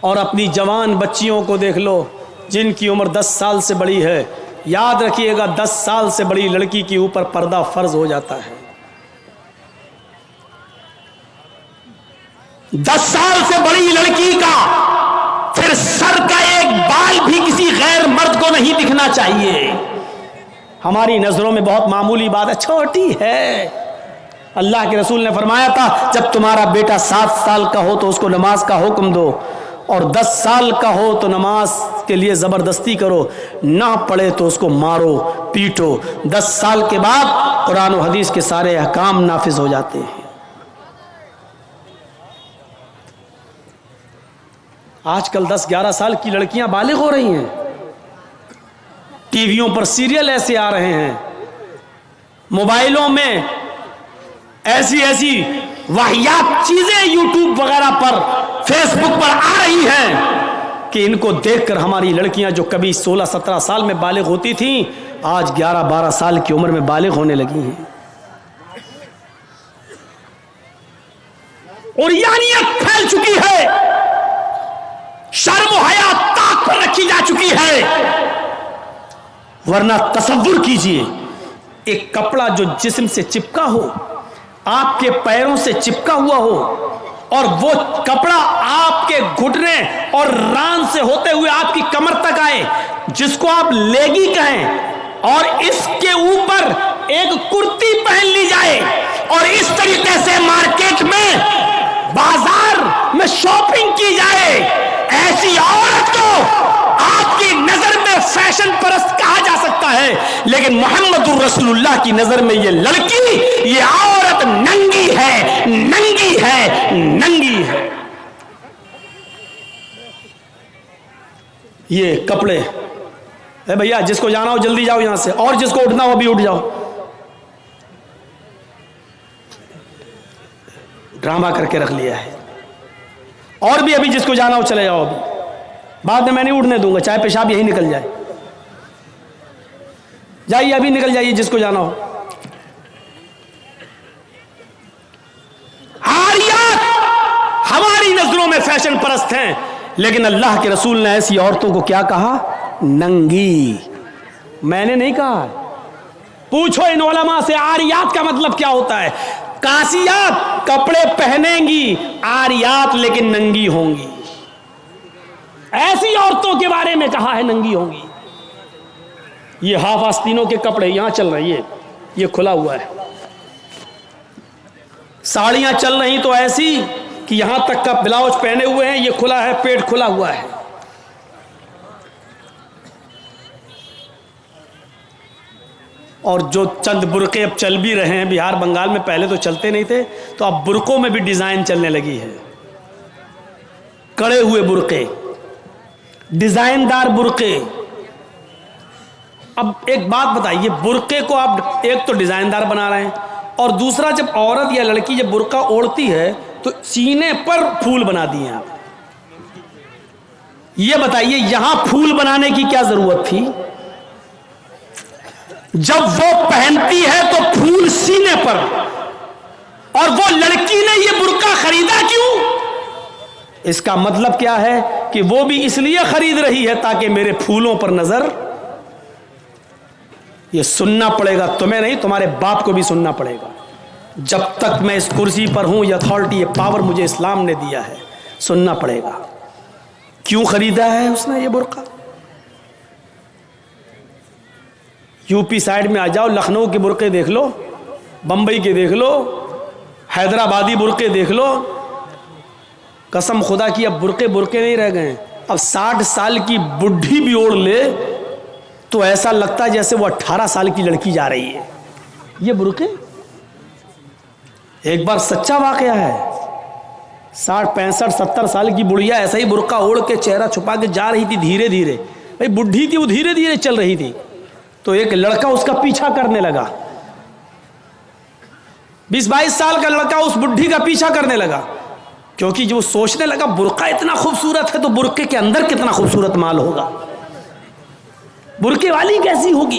اور اپنی جوان بچیوں کو دیکھ لو جن کی عمر 10 سال سے بڑی ہے. یاد رکھیے گا, 10 سال سے بڑی لڑکی کے اوپر پردہ فرض ہو جاتا ہے. 10 سال سے بڑی لڑکی کا پھر سر کا ایک بال بھی کسی غیر مرد کو نہیں دکھنا چاہیے. ہماری نظروں میں بہت معمولی بات ہے, چھوٹی ہے. اللہ کے رسول نے فرمایا تھا جب تمہارا بیٹا 7 سال کا ہو تو اس کو نماز کا حکم دو, اور 10 سال کا ہو تو نماز کے لیے زبردستی کرو, نہ پڑھے تو اس کو مارو پیٹو. 10 سال کے بعد قرآن و حدیث کے سارے احکام نافذ ہو جاتے ہیں. آج کل 10-11 سال کی لڑکیاں بالغ ہو رہی ہیں. ٹی ویوں پر سیریل ایسے آ رہے ہیں, موبائلوں میں ایسی ایسی واہیات چیزیں یوٹیوب وغیرہ پر, فیس بک پر آ رہی ہیں کہ ان کو دیکھ کر ہماری لڑکیاں جو کبھی 16-17 سال میں بالغ ہوتی تھیں آج 11-12 سال کی عمر میں بالغ ہونے لگی ہیں. اور یعنیت پھیل چکی ہے, شرم و حیا طاق پر رکھی جا چکی ہے. ورنہ تصور کیجئے ایک کپڑا جو جسم سے چپکا ہو، آپ کے پیروں سے چپکا ہوا ہو، اور وہ کپڑا آپ کے گھٹنے اور ران سے ہوتے ہوئے آپ کی کمر تک آئے، جس کو آپ لیگی کہیں، اور اس کے اوپر ایک کرتی پہن لی جائے، اور اس طریقے سے مارکیٹ میں بازار میں شاپنگ کی جائے، ایسی عورت کو آپ کی نظر میں فیشن پرست کہا جا سکتا ہے، لیکن محمد رسول اللہ کی نظر میں یہ لڑکی، یہ عورت ننگی ہے، ننگی ہے، ننگی ہے۔ یہ کپڑے، اے بھیا جس کو جانا ہو جلدی جاؤ یہاں سے، اور جس کو اٹھنا ہو ابھی اٹھ جاؤ۔ ڈرامہ کر کے رکھ لیا ہے، اور بھی ابھی جس کو جانا ہو چلے جاؤ، ابھی بعد میں نہیں اٹھنے دوں گا، چاہے پیشاب یہی نکل جائے، جائیے ابھی نکل جائیے جس کو جانا ہو۔ عاریات ہماری نظروں میں فیشن پرست ہیں، لیکن اللہ کے رسول نے ایسی عورتوں کو کیا کہا؟ ننگی۔ میں نے نہیں کہا، پوچھو ان علماء سے عاریات کا مطلب کیا ہوتا ہے۔ کاسیات کپڑے پہنیں گی، عاریات لیکن ننگی ہوں گی۔ ایسی عورتوں کے بارے میں کہا ہے ننگی ہوں گی۔ یہ ہاف آستینوں کے کپڑے یہاں چل رہے ہیں، یہ کھلا ہوا ہے۔ ساڑیاں چل رہی تو ایسی کہ یہاں تک کا بلاؤز پہنے ہوئے ہیں، یہ کھلا ہے، پیٹ کھلا ہوا ہے۔ اور جو چند برقعے اب چل بھی رہے ہیں بہار بنگال میں، پہلے تو چلتے نہیں تھے، تو اب برقعوں میں بھی ڈیزائن چلنے لگی ہے، کڑے ہوئے برقعے، ڈیزائن دار برقعے۔ اب ایک بات بتائیے، برقعے کو آپ ایک تو ڈیزائن دار بنا رہے ہیں، اور دوسرا جب عورت یا لڑکی جب برقع اوڑھتی ہے تو سینے پر پھول بنا دیے آپ۔ یہ بتائیے یہاں پھول بنانے کی کیا ضرورت تھی؟ جب وہ پہنتی ہے تو پھول سینے پر، اور وہ لڑکی نے یہ برقع خریدا کیوں؟ اس کا مطلب کیا ہے کہ وہ بھی اس لیے خرید رہی ہے تاکہ میرے پھولوں پر نظر۔ یہ سننا پڑے گا، تمہیں نہیں تمہارے باپ کو بھی سننا پڑے گا۔ جب تک میں اس کرسی پر ہوں، یہ اتھارٹی، یہ پاور مجھے اسلام نے دیا ہے، سننا پڑے گا۔ کیوں خریدا ہے اس نے یہ برقع؟ یو پی سائڈ میں آ جاؤ، لکھنؤ کے برقعے دیکھ لو، بمبئی کے دیکھ لو، حیدرآبادی برقعے دیکھ لو، قسم خدا کی اب برقعے نہیں رہ گئے۔ اب 60 سال کی بڈھی بھی اوڑھ لے تو ایسا لگتا ہے جیسے وہ 18 سال کی لڑکی جا رہی ہے۔ یہ برقعے ایک بار سچا واقعہ ہے، 60 65 70 سال کی بڑھیا ایسا ہی برقع اوڑھ کے چہرہ چھپا کے جا رہی تھی دھیرے دھیرے، بھائی بڈھی تھی وہ دھیرے دھیرے چل رہی تھی، تو ایک لڑکا اس کا پیچھا کرنے لگا، 20-22 سال کا لڑکا اس بڈھی کا پیچھا کرنے لگا، کیونکہ جو سوچنے لگا برقع اتنا خوبصورت ہے تو برقعے کے اندر کتنا خوبصورت مال ہوگا، برقعے والی کیسی ہوگی،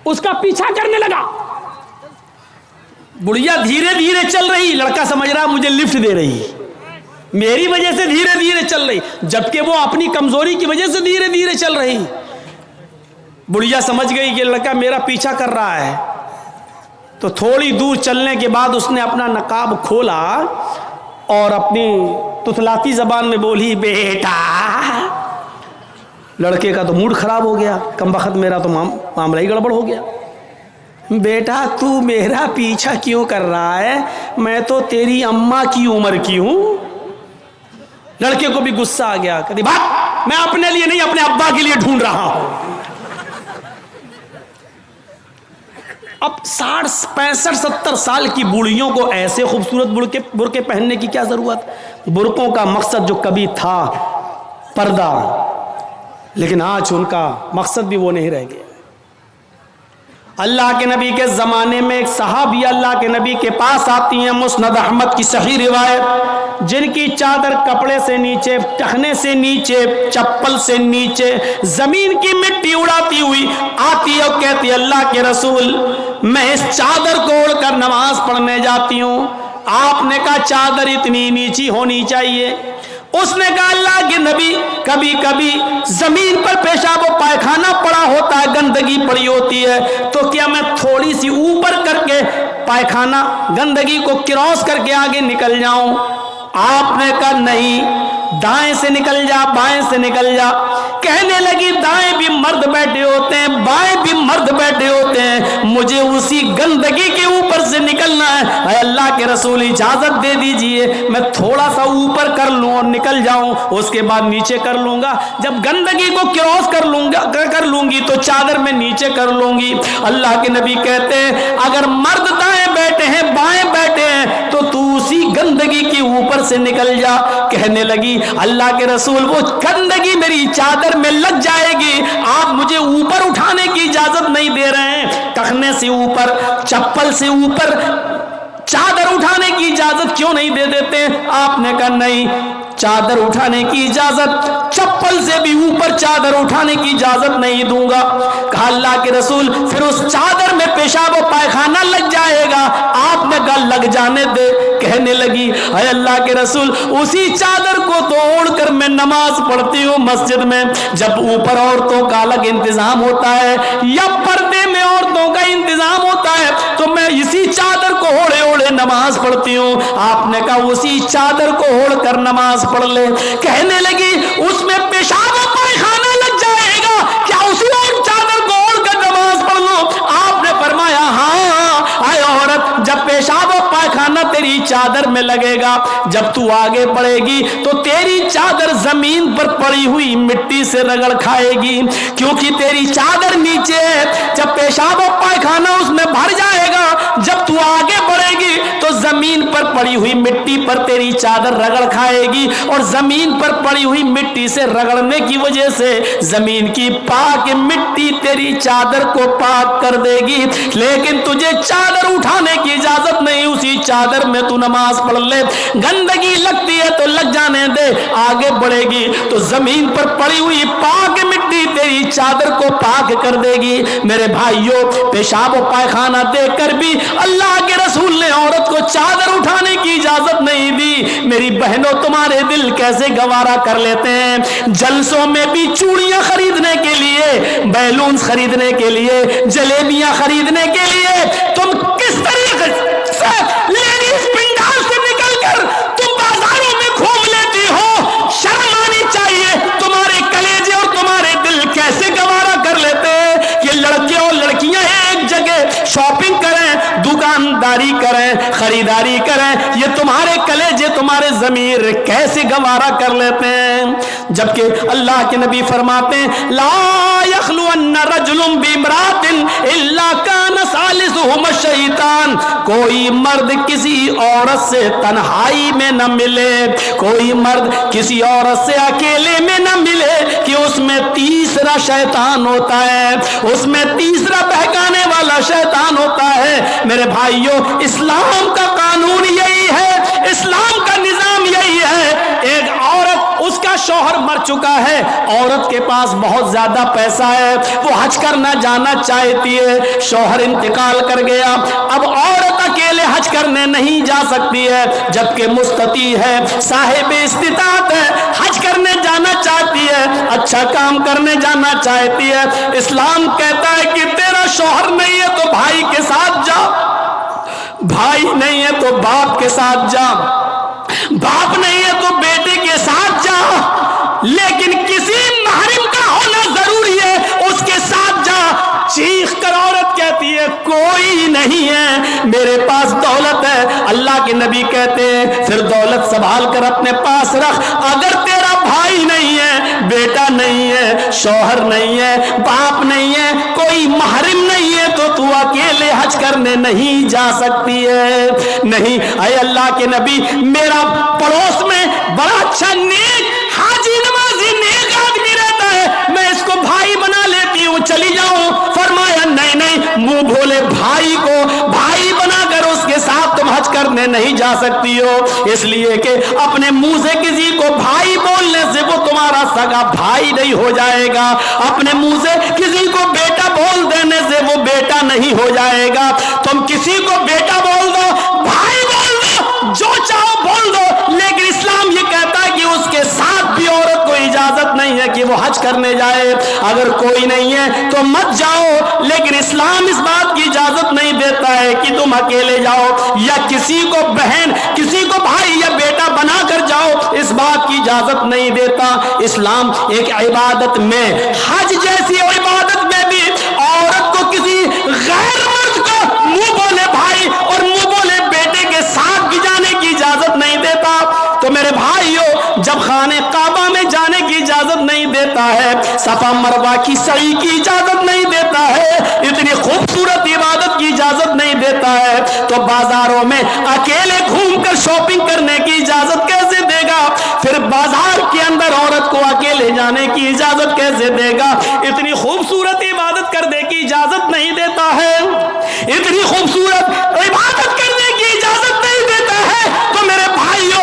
اس کا پیچھا کرنے لگا۔ بڑھیا دھیرے دھیرے چل رہی، لڑکا سمجھ رہا مجھے لفٹ دے رہی، میری وجہ سے دھیرے دھیرے چل رہی، جبکہ وہ اپنی کمزوری کی وجہ سے دھیرے دھیرے چل رہی۔ بڑھیا سمجھ گئی کہ لڑکا میرا پیچھا کر رہا ہے، تو تھوڑی دور چلنے کے بعد اس نے اپنا نقاب کھولا اور اپنی تتلاتی زبان میں بولی، بیٹا۔ لڑکے کا تو موڈ خراب ہو گیا، کم بخت میرا تو معاملہ ہی گڑبڑ ہو گیا، بیٹا تو میرا پیچھا کیوں کر رہا ہے، میں تو تیری اماں کی عمر کی ہوں۔ لڑکے کو بھی غصہ آ گیا، کہتی بات میں اپنے لیے نہیں اپنے ابا کے لیے ڈھونڈ رہا ہوں۔ اب 60 65 70 سال کی بوڑھیوں کو ایسے خوبصورت برقعے پہننے کی کیا ضرورت؟ برقعوں کا مقصد جو کبھی تھا پردہ، لیکن آج ان کا مقصد بھی وہ نہیں رہ گیا۔ اللہ کے نبی کے زمانے میں ایک صحابی اللہ کے نبی کے پاس آتی ہیں، مسند احمد کی صحیح روایت، جن کی چادر کپڑے سے نیچے، ٹخنے سے نیچے، چپل سے نیچے زمین کی مٹی اڑاتی ہوئی آتی ہے اور کہتی ہے اللہ کے رسول میں اس چادر کو اوڑھ کر نماز پڑھنے جاتی ہوں۔ آپ نے کہا چادر اتنی نیچی ہونی چاہیے، اس نے کہا اللہ کے نبی کبھی کبھی زمین پر پیشاب و پائخانہ پڑا ہوتا ہے، گندگی پڑی ہوتی ہے، تو کیا میں تھوڑی سی اوپر کر کے پائخانہ گندگی کو کراس کر کے آگے نکل جاؤں؟ آپ نے کہا نہیں، دائیں سے نکل جا، بائیں سے نکل جا۔ کہنے لگی دائیں بھی مرد بیٹھے ہوتے ہیں، بائیں بھی مرد بیٹھے ہوتے ہیں، مجھے اسی گندگی کے اوپر سے نکلنا ہے۔ اے اللہ کے رسول اجازت دے دیجئے، میں تھوڑا سا اوپر کر لوں اور نکل جاؤں، اس کے بعد نیچے کر لوں گا، جب گندگی کو کراس کر لوں گی تو چادر میں نیچے کر لوں گی۔ اللہ کے نبی کہتے ہیں اگر مرد دائیں بیٹھے ہیں بائیں بیٹھے ہیں تو تو اسی گندگی کے اوپر سے نکل جا۔ کہنے لگی اللہ کے رسول وہ گندگی میری چادر میں لگ جائے گی، آپ مجھے اوپر اٹھانے کی اجازت نہیں دے رہے ہیں، ٹخنے سے اوپر، چپل سے اوپر چادر اٹھانے کی اجازت کیوں نہیں دے دیتے؟ آپ نے کہا نہیں، چادر اٹھانے کی اجازت، چپل سے بھی اوپر چادر اٹھانے کی اجازت نہیں دوں گا۔ کہا اللہ کے رسول پھر اس چادر میں پیشاب و پائخانہ لگ جائے گا؟ آپ نے کہا لگ جانے دے۔ کہنے لگی اے اللہ کے رسول اسی چادر کو توڑ کر میں نماز پڑھتی ہوں مسجد میں، جب اوپر عورتوں کا الگ انتظام ہوتا ہے یا پردے میں عورتوں کا انتظام ہوتا ہے تو میں اسی چادر کو اوڑھے اوڑھے نماز پڑھتی ہوں۔ آپ نے کہا اسی چادر کو اوڑھ کر نماز پڑھ لے۔ کہنے لگی اس میں پیشاب و پائخانہ لگ جائے گا، کیا اسی اور چادر کو اوڑھ کر نماز پڑھ لوں؟ آپ نے فرمایا ہاں اے عورت، جب پیشاب و پائخانہ تیری چادر میں لگے گا، جب تو آگے بڑھے گی تو تیری چادر زمین پر پڑی ہوئی مٹی سے رگڑ کھائے گی، کیونکہ تیری چادر نیچے ہے۔ جب پیشاب و پائخانہ اس میں بھر جائے گا، جب تو آگے بڑھے گی تو زمین پر پڑی ہوئی مٹی پر تیری چادر رگڑ کھائے گی، اور زمین پر پڑی ہوئی مٹی سے رگڑنے کی وجہ سے زمین کی پاک مٹی تیری چادر کو پاک کر دے گی، لیکن تجھے چادر اٹھانے کی اجازت نہیں، اسی چادر میں تو نماز پڑھ لے۔ گندگی لگتی ہے تو لگ جانے دے، آگے بڑھے گی تو زمین پر پڑی ہوئی پاک مٹی تیری چادر کو پاک کر دے گی۔ میرے بھائیوں پیشاب و پائخانہ دیکھ کر بھی اللہ کے رسول نے عورت کو چادر اٹھانے کی اجازت نہیں دی۔ میری بہنوں تمہارے دل کیسے گوارا کر لیتے ہیں، جلسوں میں بھی چوڑیاں خریدنے کے لیے، بیلونز خریدنے کے لیے، جلیبیاں خریدنے کے لیے تم کس طریقے سے لیڈیز پنڈال سے نکل کر تم بازاروں میں گھوم لیتی ہو؟ شرم آنی چاہیے۔ تمہارے کلیجے اور تمہارے دل کیسے گوارا کر لیتے ہیں کہ لڑکے اور لڑکیاں ایک جگہ شاپنگ کریں، دکانداری کریں، خریداری کریں؟ یہ تمہارے کلیجے تمہارے ضمیر کیسے گوارا کر لیتے ہیں؟ جبکہ اللہ کے نبی فرماتے ہیں لا یخلون رجل بامرأۃ الا کان ثالثہما الشیطان، کوئی مرد کسی عورت سے تنہائی میں نہ ملے، کوئی مرد کسی عورت سے اکیلے میں نہ ملے کہ اس میں تیسرا شیطان ہوتا ہے، اس میں تیسرا بہکانے والا شیطان ہوتا ہے۔ میرے بھائیوں اسلام کا قانون یہی ہے، اسلام کا نظام یہی ہے۔ ایک عورت اس کا شوہر مر چکا ہے، عورت کے پاس بہت زیادہ پیسہ ہے، وہ حج کرنا جانا چاہتی ہے، شوہر انتقال کر گیا، اب عورت اکیلے حج کرنے نہیں جا سکتی ہے، جبکہ مستطیع ہے، صاحب استطاعت ہے، حج کرنے جانا چاہتی ہے، اچھا کام کرنے جانا چاہتی ہے۔ اسلام کہتا ہے کہ تیرا شوہر نہیں ہے تو بھائی کے ساتھ جا، بھائی نہیں ہے تو باپ کے ساتھ جا، باپ نہیں ہے تو بیٹے کے ساتھ جا، لیکن کسی محرم کا ہونا ضروری ہے، اس کے ساتھ جا۔ چیخ کر عورت کہتی ہے کوئی نہیں ہے، میرے پاس دولت ہے۔ اللہ کے نبی کہتے ہیں پھر دولت سنبھال کر اپنے پاس رکھ، اگر تیرا بھائی نہیں ہے، بیٹا نہیں ہے، شوہر نہیں ہے، باپ نہیں ہے، کوئی محرم نہیں ہے تو تو اکیلے حج کرنے نہیں جا سکتی ہے۔ نہیں اے اللہ کے نبی، میرا پڑوس میں بڑا اچھا نیک حاجی نمازی نیک آدمی رہتا ہے، میں اس کو بھائی بنا لیتی ہوں، چلی جاؤں۔ فرمایا نہیں نہیں، منہ بھولے بھائی کو بھائی بنا کر اس کے ساتھ تم حج کرنے نہیں جا سکتی ہو، اس لیے کہ اپنے منہ سے کسی کو بھائی بولنے سے وہ تمہارا سگا بھائی نہیں ہو جائے گا، اپنے منہ سے کسی کو بیٹا بول دینے سے وہ بیٹا نہیں ہو جائے گا۔ تم کسی کو بیٹا بول دو، بھائی بول دو، جو چاہو بول دو، لیکن اسلام یہ کہتا ہے کہ اس کے حج کرنے جائے، اگر کوئی نہیں ہے تو مت جاؤ، لیکن اسلام اس بات کی اجازت نہیں دیتا ہے کہ تم اکیلے جاؤ یا کسی کو بہن، کسی کو بھائی یا بیٹا بنا کر جاؤ، اس بات کی اجازت نہیں دیتا۔ اسلام ایک عبادت میں، حج جیسی عبادت میں بھی عورت کو کسی غیر مرد کو منہ بولے بھائی اور منہ بولے بیٹے کے ساتھ بھی جانے کی اجازت نہیں دیتا۔ تو میرے بھائیوں، جب خانہ کعبہ میں جانے کی اجازت نہیں دیتا ہے، صفا مروہ کی سعی کی اجازت نہیں دیتا ہے، اتنی خوبصورت عبادت کی اجازت نہیں دیتا ہے، تو بازاروں میں اکیلے گھوم کر شاپنگ کرنے کی اجازت کیسے دے گا؟ پھر بازار کے اندر عورت کو اکیلے جانے کی اجازت کیسے دے گا؟ اتنی خوبصورت عبادت کرنے کی اجازت نہیں دیتا ہے، اتنی خوبصورت عبادت کرنے کی اجازت نہیں دیتا ہے، تو میرے بھائیوں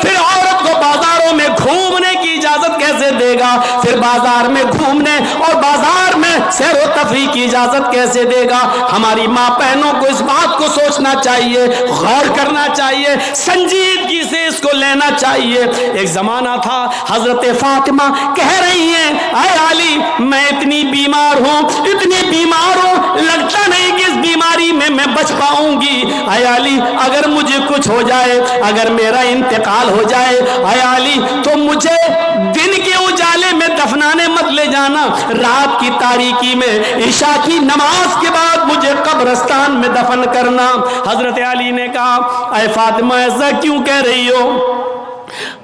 پھر عورت کو بازاروں میں گھومنے کی اجازت کیسے دے گا؟ پھر بازار میں گھومنے اور بازار میں سیر و تفریح کی اجازت کیسے دے گا؟ ہماری ماں بہنوں کو اس بات کو سوچنا چاہیے، غور کرنا چاہیے، سنجیدگی سے اس کو لینا چاہیے۔ ایک زمانہ تھا، حضرت فاطمہ کہہ رہی ہیں، اے علی میں اتنی بیمار ہوں، اتنی بیمار ہوں، لگتا نہیں کہ اس بیماری میں بچ پاؤں گی۔ اے علی اگر مجھے کچھ ہو جائے، اگر میرا انتقال ہو جائے، اے علی تو مجھے دن کے اجالے میں دفنانے مت لے جانا، رات کی تاریکی میں عشاء کی نماز کے بعد مجھے قبرستان میں دفن کرنا۔ حضرت علی نے کہا، اے فاطمہ ایسا کیوں کہہ رہی ہو؟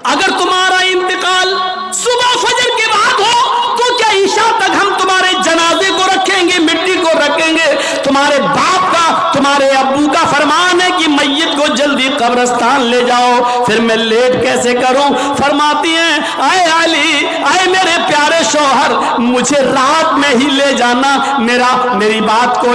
اگر تمہارا انتقال صبح فجر کے بعد ہو تو کیا عشاء تک ہم تمہارے جنازے کو رکھیں گے، مٹی کو رکھیں گے؟ تمہارے باپ کا، تمہارے ابو کا فرمان ہے کہ میت کو جلدی قبرستان لے جاؤ، پھر میں لیٹ کیسے کروں؟ فرماتی ہیں، اے علی، اے میرے پیارے شوہر، مجھے رات میں ہی لے جانا، میری بات کو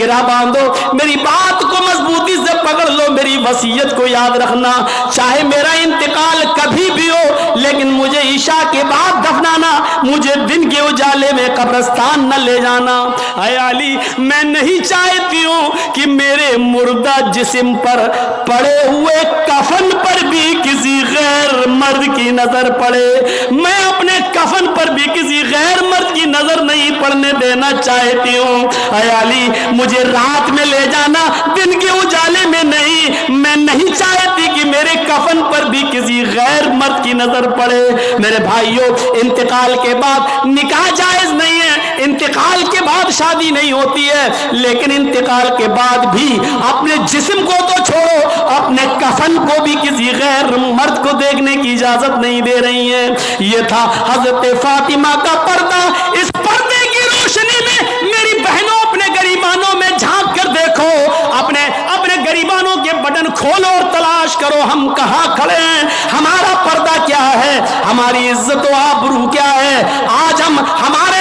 گرا باندھو، میری بات کو مضبوطی سے پکڑ لو، میری وصیت کو یاد رکھنا، چاہے میرا انتقال کبھی بھی ہو لیکن مجھے عشاء کے بعد دفنانا، مجھے دن کے اجالے میں قبرستان نہ لے جانا۔ اے علی میں نہیں چاہتی ہوں کہ میرے مردہ جسم پر پڑے ہوئے کفن پر بھی کسی غیر مرد کی نظر پڑے، میں اپنے کفن پر بھی کسی غیر مرد کی نظر نہیں پڑنے دینا چاہتی ہوں۔ اے علی مجھے رات میں لے جانا، دن کے اجالے میں نہیں، میں نہیں چاہتی کہ میرے کفن پر بھی کسی غیر مرد کی نظر پڑے۔ میرے بھائیوں، انتقال کے بعد نکاح جائز نہیں ہے، انتقال کے بعد شادی نہیں ہوتی ہے، لیکن انتقال کے بعد بھی اپنے جسم کو تو چھوڑو، اپنے کفن کو بھی کسی غیر مرد کو دیکھنے کی اجازت نہیں دے رہی ہیں۔ یہ تھا حضرت فاطمہ کا پردہ۔ اس پردے کی روشنی میں میری بہنوں اپنے گریبانوں میں جھانک کر دیکھو، اپنے گریبانوں کے بٹن کھولو اور تلاش کرو ہم کہاں کھڑے ہیں، ہمارا پردہ کیا ہے، ہماری عزت و آبرو کیا ہے۔ آج ہمارے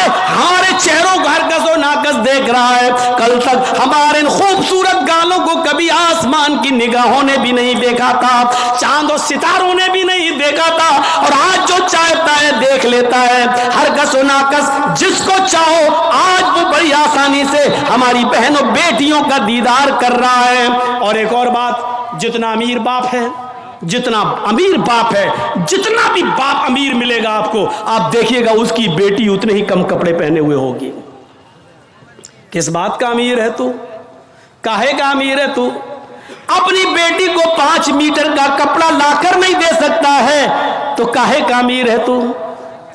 چہروں کو ہرگز و ناقص دیکھ رہا ہے، کل تک ہمارے خوبصورت گالوں کو کبھی آسمان کی نگاہوں نے بھی نہیں دیکھا تھا، چاند و ستاروں نے بھی نہیں دیکھا تھا، اور آج جو چاہتا ہے دیکھ لیتا ہے، ہرگز و ناقص جس کو چاہو آج وہ بڑی آسانی سے ہماری بہنوں بیٹیوں کا دیدار کر رہا ہے۔ اور ایک اور بات، جتنا امیر باپ ہے، جتنا امیر باپ ہے، جتنا بھی باپ امیر ملے گا آپ کو، آپ دیکھیے گا اس کی بیٹی اتنے ہی کم کپڑے پہنے ہوئے ہوگی۔ کس بات کا امیر ہے تو؟ کاہے کا امیر ہے تو؟ اپنی بیٹی کو 5 میٹر کا کپڑا لا کر نہیں دے سکتا ہے تو کاہے کا امیر ہے تو؟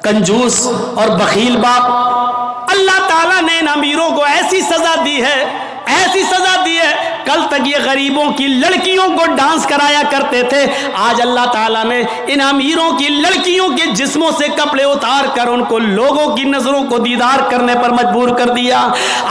کنجوس اور بخیل باپ۔ اللہ تعالیٰ نے ان امیروں کو ایسی سزا دی ہے، ایسی سزا دی ہے، کل تک یہ غریبوں کی لڑکیوں کو ڈانس کرایا کرتے تھے، آج اللہ تعالیٰ نے ان امیروں کی لڑکیوں کے جسموں سے کپڑے اتار کر ان کو لوگوں کی نظروں کو دیدار کرنے پر مجبور کر دیا۔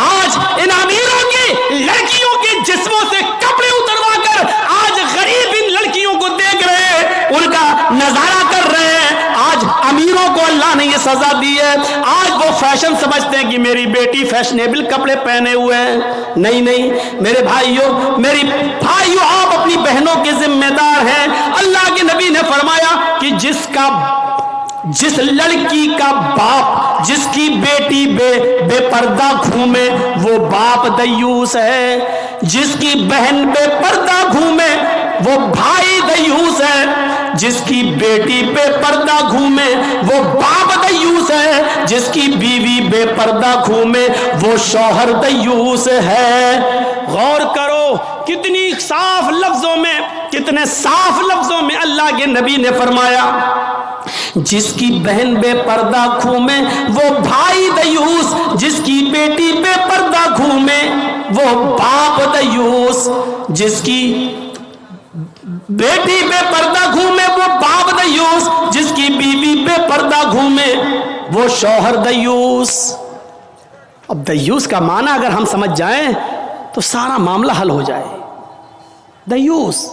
آج ان امیروں کی لڑکیوں کے جسموں سے کپڑے اتروا کر آج غریب ان لڑکیوں کو دیکھ رہے ہیں، ان کا نظارہ کر رہے ہیں۔ آج امیروں کو اللہ نے یہ سزا دی ہے، آج وہ فیشن سمجھتے ہیں کہ میری بیٹی فیشنیبل کپڑے پہنے ہوئے ہیں۔ نہیں نہیں میرے بھائیوں، آپ اپنی بہنوں کے ذمہ دار ہیں۔ اللہ کے نبی نے فرمایا کہ جس لڑکی کا باپ، جس کی بیٹی بے پردہ گھومے وہ باپ دیوس ہے، جس کی بہن بے پردہ گھومے وہ بھائی دیوس ہے۔ جس کی بیٹی بے پردہ گھومے وہ باپ دیوس ہے، جس کی بیوی بے پردہ گھومے وہ شوہر دیوس ہے۔ غور کرو کتنی صاف لفظوں میں، کتنے صاف لفظوں میں اللہ کے نبی نے فرمایا، جس کی بہن بے پردہ گھومے وہ بھائی دیوس، جس کی بیٹی بے پردہ گھومے وہ باپ دیوس، جس کی بیٹی بے پردہ گھومے وہ باپ دیوس، جس کی بیوی بے پردہ گھومے وہ شوہر دیوس۔ اب دیوس کا معنی اگر ہم سمجھ جائیں تو سارا معاملہ حل ہو جائے۔ دیوس،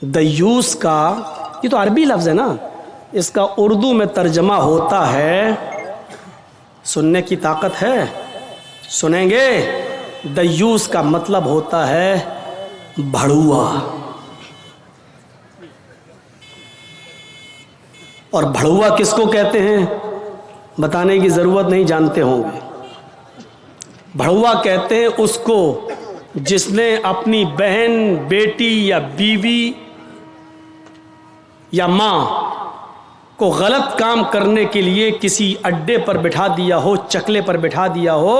دیوس کا یہ تو عربی لفظ ہے نا، اس کا اردو میں ترجمہ ہوتا ہے، سننے کی طاقت ہے؟ سنیں گے؟ دیوس کا مطلب ہوتا ہے بھڑوا، اور بھڑوا کس کو کہتے ہیں بتانے کی ضرورت نہیں، جانتے ہوں گے۔ بھڑوا کہتے ہیں اس کو جس نے اپنی بہن، بیٹی یا بیوی یا ماں کو غلط کام کرنے کے لیے کسی اڈے پر بٹھا دیا ہو، چکلے پر بٹھا دیا ہو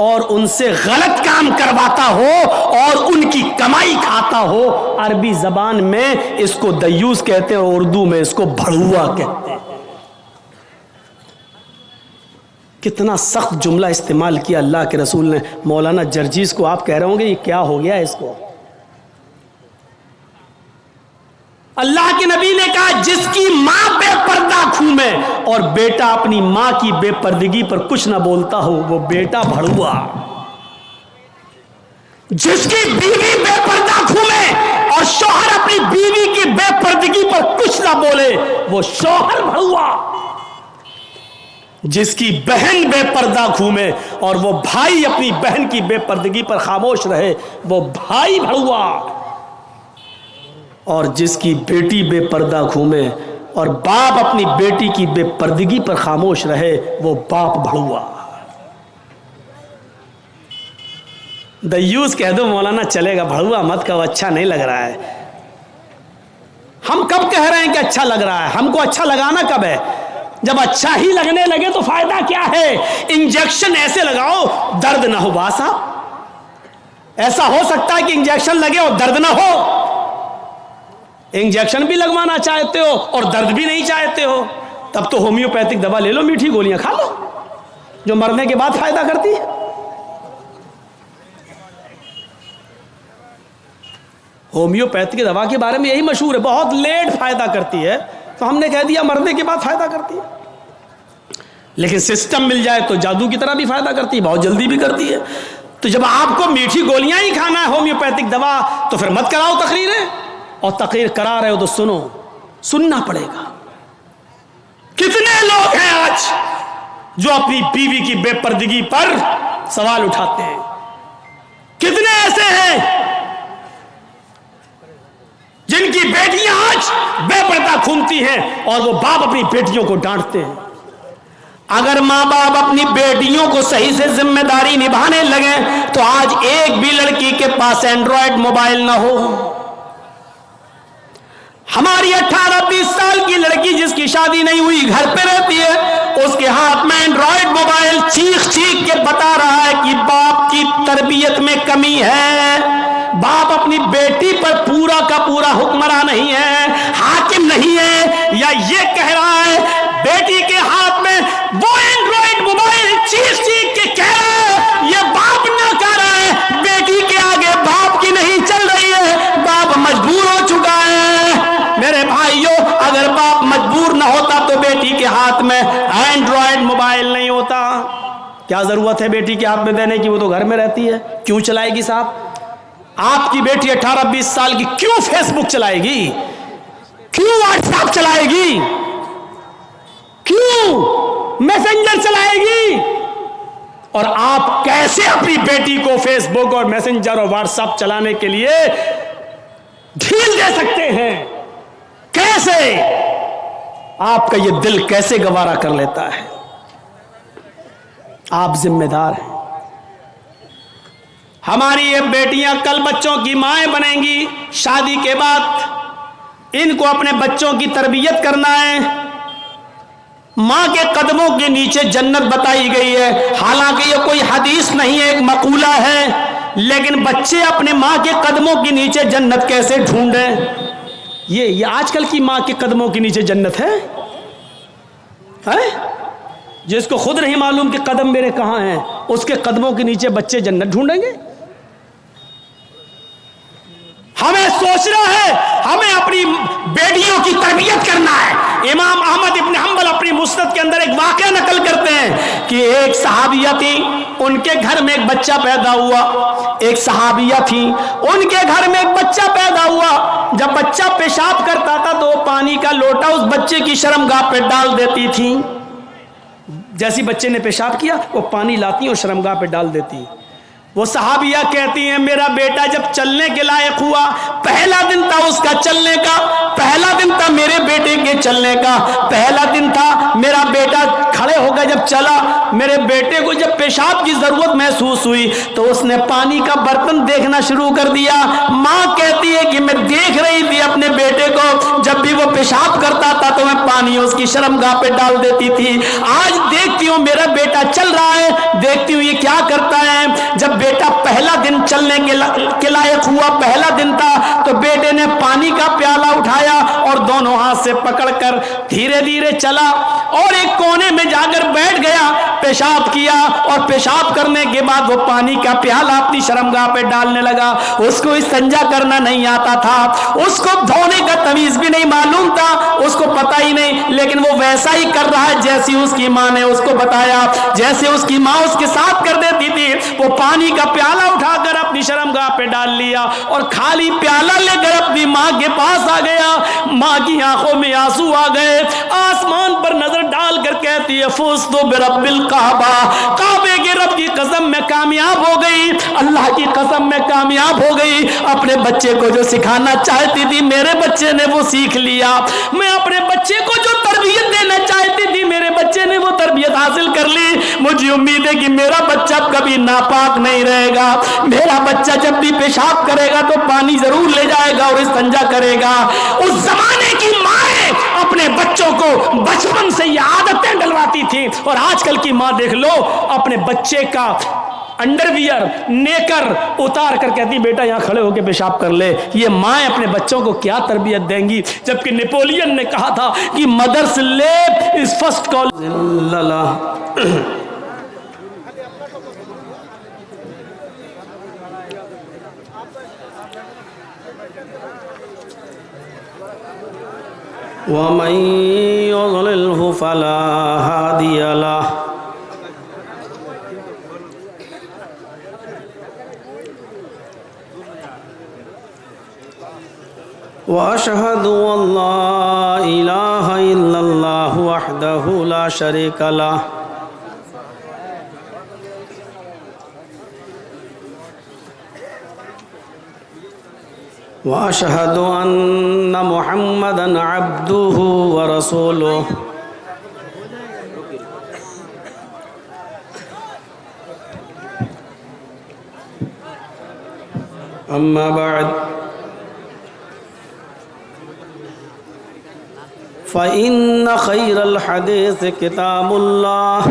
اور ان سے غلط کام کرواتا ہو اور ان کی کمائی کھاتا ہو۔ عربی زبان میں اس کو دیوس کہتے ہیں اور اردو میں اس کو بھڑوا کہتے ہیں۔ کتنا سخت جملہ استعمال کیا اللہ کے رسول نے۔ مولانا جرجیز کو آپ کہہ رہے ہوں گے یہ کیا ہو گیا اس کو؟ اللہ کے نبی نے کہا جس کی ماں بے پردہ گھومے اور بیٹا اپنی ماں کی بے پردگی پر کچھ نہ بولتا ہو وہ بیٹا بھڑوا، جس کی بیوی بے پردہ گھومے اور شوہر اپنی بیوی کی بے پردگی پر کچھ نہ بولے وہ شوہر بھڑوا، جس کی بہن بے پردہ گھومے اور وہ بھائی اپنی بہن کی بے پردگی پر خاموش رہے وہ بھائی بھڑوا، اور جس کی بیٹی بے پردہ گھومے اور باپ اپنی بیٹی کی بے پردگی پر خاموش رہے وہ باپ بھڑوا۔ دیوس کہہ دو مولانا چلے گا، بھڑوا مت کہو، اچھا نہیں لگ رہا ہے۔ ہم کب کہہ رہے ہیں کہ اچھا لگ رہا ہے؟ ہم کو اچھا لگانا کب ہے؟ جب اچھا ہی لگنے لگے تو فائدہ کیا ہے؟ انجیکشن ایسے لگاؤ درد نہ ہو باسا، ایسا ہو سکتا ہے کہ انجیکشن لگے اور درد نہ ہو؟ انجیکشن بھی لگوانا چاہتے ہو اور درد بھی نہیں چاہتے ہو، تب تو ہومیوپیتھک دوا لے لو، میٹھی گولیاں کھا لو جو مرنے کے بعد فائدہ کرتی ہے۔ ہومیوپیتھک دوا کے بارے میں یہی مشہور ہے، بہت لیٹ فائدہ کرتی ہے، تو ہم نے کہہ دیا مرنے کے بعد فائدہ کرتی ہے۔ لیکن سسٹم مل جائے تو جادو کی طرح بھی فائدہ کرتی ہے، بہت جلدی بھی کرتی ہے۔ تو جب آپ کو میٹھی گولیاں ہی کھانا ہے ہومیوپیتھک دوا تو پھر مت کراؤ تقریریں، اور تقریر کرا رہے ہو تو سنو، سننا پڑے گا۔ کتنے لوگ ہیں آج جو اپنی بیوی کی بے پردگی پر سوال اٹھاتے ہیں؟ کتنے ایسے ہیں جن کی بیٹیاں آج بے پردہ گھومتی ہیں اور وہ باپ اپنی بیٹیوں کو ڈانٹتے ہیں؟ اگر ماں باپ اپنی بیٹیوں کو صحیح سے ذمہ داری نبھانے لگے تو آج ایک بھی لڑکی کے پاس اینڈرائڈ موبائل نہ ہو۔ ہماری 18-20 سال کی لڑکی جس کی شادی نہیں ہوئی گھر پہ رہتی ہے، اس کے ہاتھ میں اینڈرائڈ موبائل چیخ چیخ کے بتا رہا ہے کہ باپ کی تربیت میں کمی ہے، باپ اپنی بیٹی پر پورا کا پورا حکمراں نہیں ہے، حاکم نہیں ہے، یا یہ کہہ رہا ہے بیٹی کے ہاتھ میں وہ اینڈرائڈ موبائل چیخ چیخ کے کہہ رہا ہے، یہ باپ نہ کہہ رہا ہے، بیٹی کے آگے باپ کی نہیں چل رہی ہے، باپ مجبور ہو چکا ہے۔ میرے بھائیوں، اگر باپ مجبور نہ ہوتا تو بیٹی کے ہاتھ میں اینڈرائڈ موبائل نہیں ہوتا۔ کیا ضرورت ہے بیٹی کے ہاتھ میں دینے کی؟ وہ تو گھر میں رہتی ہے، کیوں چلائے گی صاحب؟ آپ کی بیٹی 18-20 سال کی کیوں فیس بک چلائے گی؟ کیوں واٹس ایپ چلائے گی؟ کیوں میسنجر چلائے گی؟ اور آپ کیسے اپنی بیٹی کو فیس بک اور میسنجر اور واٹس ایپ چلانے کے لیے ڈھیل دے سکتے ہیں؟ کیسے؟ آپ کا یہ دل کیسے گوارا کر لیتا ہے؟ آپ ذمہ دار ہیں۔ ہماری یہ بیٹیاں کل بچوں کی مائیں بنیں گی، شادی کے بعد ان کو اپنے بچوں کی تربیت کرنا ہے. ماں کے قدموں کے نیچے جنت بتائی گئی ہے. حالانکہ یہ کوئی حدیث نہیں ہے، ایک مقولہ ہے، لیکن بچے اپنے ماں کے قدموں کے نیچے جنت کیسے ڈھونڈیں؟ یہ آج کل کی ماں کے قدموں کے نیچے جنت ہے؟ جس کو خود نہیں معلوم کہ قدم میرے کہاں ہیں، اس کے قدموں کے نیچے بچے جنت ڈھونڈیں گے؟ ہمیں سوچنا ہے، ہمیں اپنی بیٹیوں کی تربیت کرنا ہے. امام احمد ابن حنبل اپنی مسند کے اندر ایک واقعہ نقل کرتے ہیں کہ ایک صحابیہ تھی، ان کے گھر میں ایک بچہ پیدا ہوا. ایک صحابیہ تھی، ان کے گھر میں ایک بچہ پیدا ہوا. جب بچہ پیشاب کرتا تھا تو وہ پانی کا لوٹا اس بچے کی شرمگاہ پہ ڈال دیتی تھی. جیسی بچے نے پیشاب کیا وہ پانی لاتی اور شرمگاہ پہ ڈال دیتی. وہ صحابیہ کہتی ہیں میرا بیٹا جب چلنے کے لائق ہوا، پہلا دن تھا اس کا چلنے کا، پہلا دن تھا میرے بیٹے کے چلنے کا، پہلا دن تھا میرا بیٹا کھڑے ہو گیا. جب چلا، میرے بیٹے کو جب پیشاب کی ضرورت محسوس ہوئی تو اس نے پانی کا برتن دیکھنا شروع کر دیا. ماں کہتی ہے کہ میں دیکھ رہی تھی اپنے بیٹے کو، جب بھی وہ پیشاب کرتا تھا تو میں پانی اس کی شرمگاہ پہ ڈال دیتی تھی. آج دیکھتی ہوں میرا بیٹا چل رہا ہے، دیکھتی ہوں یہ کیا کرتا ہے. جب بیٹا پہلا دن چلنے کے لائق ہوا، پہلا دن تھا، تو بیٹے نے پانی کا پیالہ اٹھایا اور دونوں ہاتھ سے پکڑ کر دھیرے دھیرے چلا اور ایک کونے میں جا کر بیٹھ گیا، پیشاب کیا اور پیشاب کرنے کے بعد وہ پانی کا پیالہ اپنی شرمگاہ پہ ڈالنے لگا. اس کو استنجا کرنا نہیں آتا تھا، اس کو دھونے کا تمیز بھی نہیں معلوم تھا، اس کو پتہ ہی نہیں، لیکن وہ ویسا ہی کر رہا ہے جیسی اس کی ماں نے اس کو بتایا. جیسے اس کی ماں اس کے ساتھ کر دیتی تھی، وہ پانی کا پیالہ اٹھا کر اپنی شرمگاہ پہ ڈال لیا اور خالی پیالہ لے کر اپنی ماں کے پاس آ گیا. ماں کی آنکھوں میں آنسو آ گئے، آسمان پر نظر ڈال کر کہتی ہے فزت برب الکعبہ، کعبے کے رب کی قسم میں کامیاب ہو گئی، اللہ کی قسم میں کامیاب ہو گئی. اپنے بچے کو جو سکھانا چاہتی تھی میرے بچے نے وہ سیکھ لیا. میں اپنے بچے کو جو تربیت دینا چاہتی تھی میرے بچے نے وہ تربیت حاصل کر لی. مجھے امید ہے کہ میرا بچہ کبھی ناپاک نہیں رہے گا. میرا بچہ جب بھی پیشاب کرے گا تو پانی ضرور لے جائے گا اور استنجا کرے گا. اس زمانے کی مائیں اپنے بچوں کو بچپن سے یہ عادتیں ڈلواتی تھی، اور آج کل کی ماں دیکھ لو اپنے بچے کا انڈر ویئر نیکر اتار کر کہتی بیٹا یہاں کھڑے ہو کے پیشاب کر لے. یہ مائیں اپنے بچوں کو کیا تربیت دیں گی؟ جبکہ نیپولین نے کہا تھا کہ مدرس لیپ از فرسٹ کالج. وَمَن يُضْلِلْهُ فَلَا هَادِيَ لَهُ وَأَشْهَدُ أَن لَّا إِلَٰهَ إِلَّا اللَّهُ وَحْدَهُ لَا شَرِيكَ لَهُ وَأَشْهَدُ أَنَّ مُحَمَّدًا عَبْدُهُ وَرَسُولُهُ. أما بعد فإن خير الحديث كتاب الله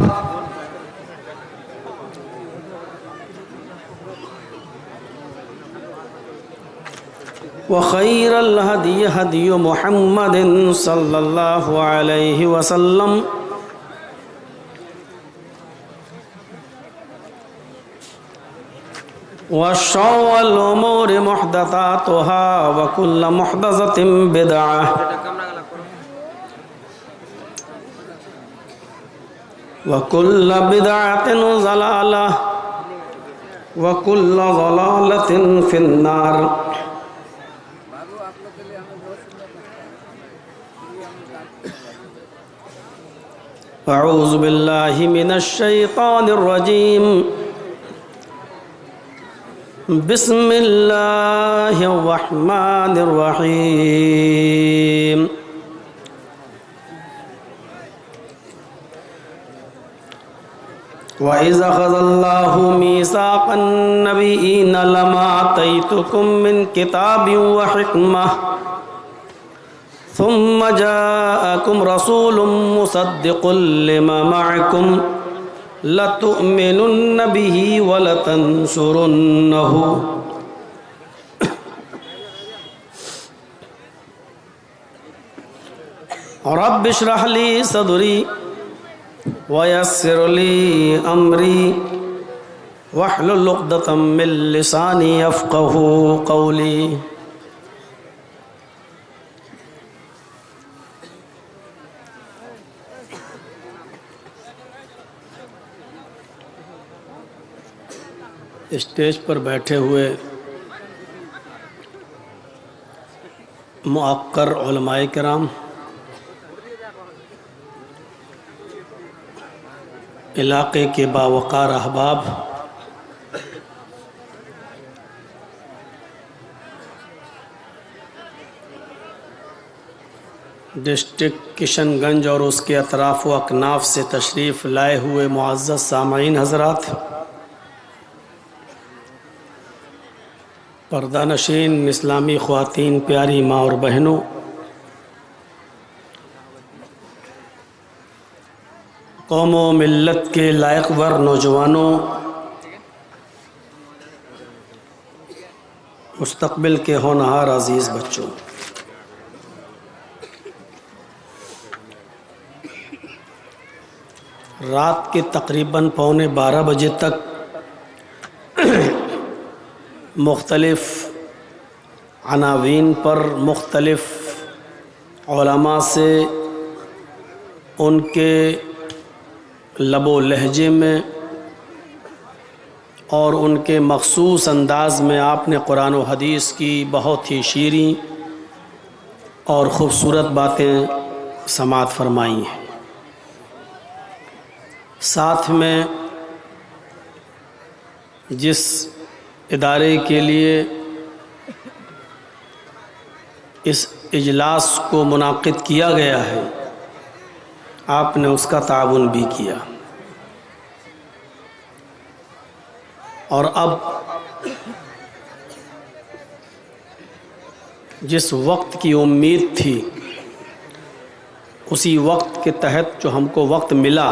وخير الهدي هدي محمد صلى الله عليه وسلم وشر الأمور محدثاتها وكل محدثة بدعة وكل بدعة ضلالة وكل ضلالة في النار. أعوذ بالله من الشيطان الرجيم. بسم الله الرحمن الرحيم. وَإِذْ أَخَذَ اللَّهُ مِيثَاقَ النَّبِيِّينَ لَمَا آتَيْتُكُم مِّن كِتَابٍ وَحِكْمَةٍ ثم جاءكم رسول مصدق لما معكم لتؤمنن به ولتنصرنه رب اشرح لي صدري ويسر لي أمري واحلل عقدة من لساني يفقهوا قولي. اسٹیج پر بیٹھے ہوئے مؤقر علماء کرام، علاقے کے باوقار احباب، ڈسٹرکٹ کشن گنج اور اس کے اطراف و اکناف سے تشریف لائے ہوئے معزز سامعین حضرات، پردہ نشین اسلامی خواتین، پیاری ماں اور بہنوں، قوم و ملت کے لائق ور نوجوانوں، مستقبل کے ہونہار عزیز بچوں، رات کے تقریباً 11:15 بجے تک مختلف عناوین پر مختلف علماء سے ان کے لب و لہجے میں اور ان کے مخصوص انداز میں آپ نے قرآن و حدیث کی بہت ہی شیریں اور خوبصورت باتیں سماعت فرمائی ہیں. ساتھ میں جس ادارے کے لیے اس اجلاس کو منعقد کیا گیا ہے، آپ نے اس کا تعاون بھی کیا. اور اب جس وقت کی امید تھی، اسی وقت کے تحت جو ہم کو وقت ملا،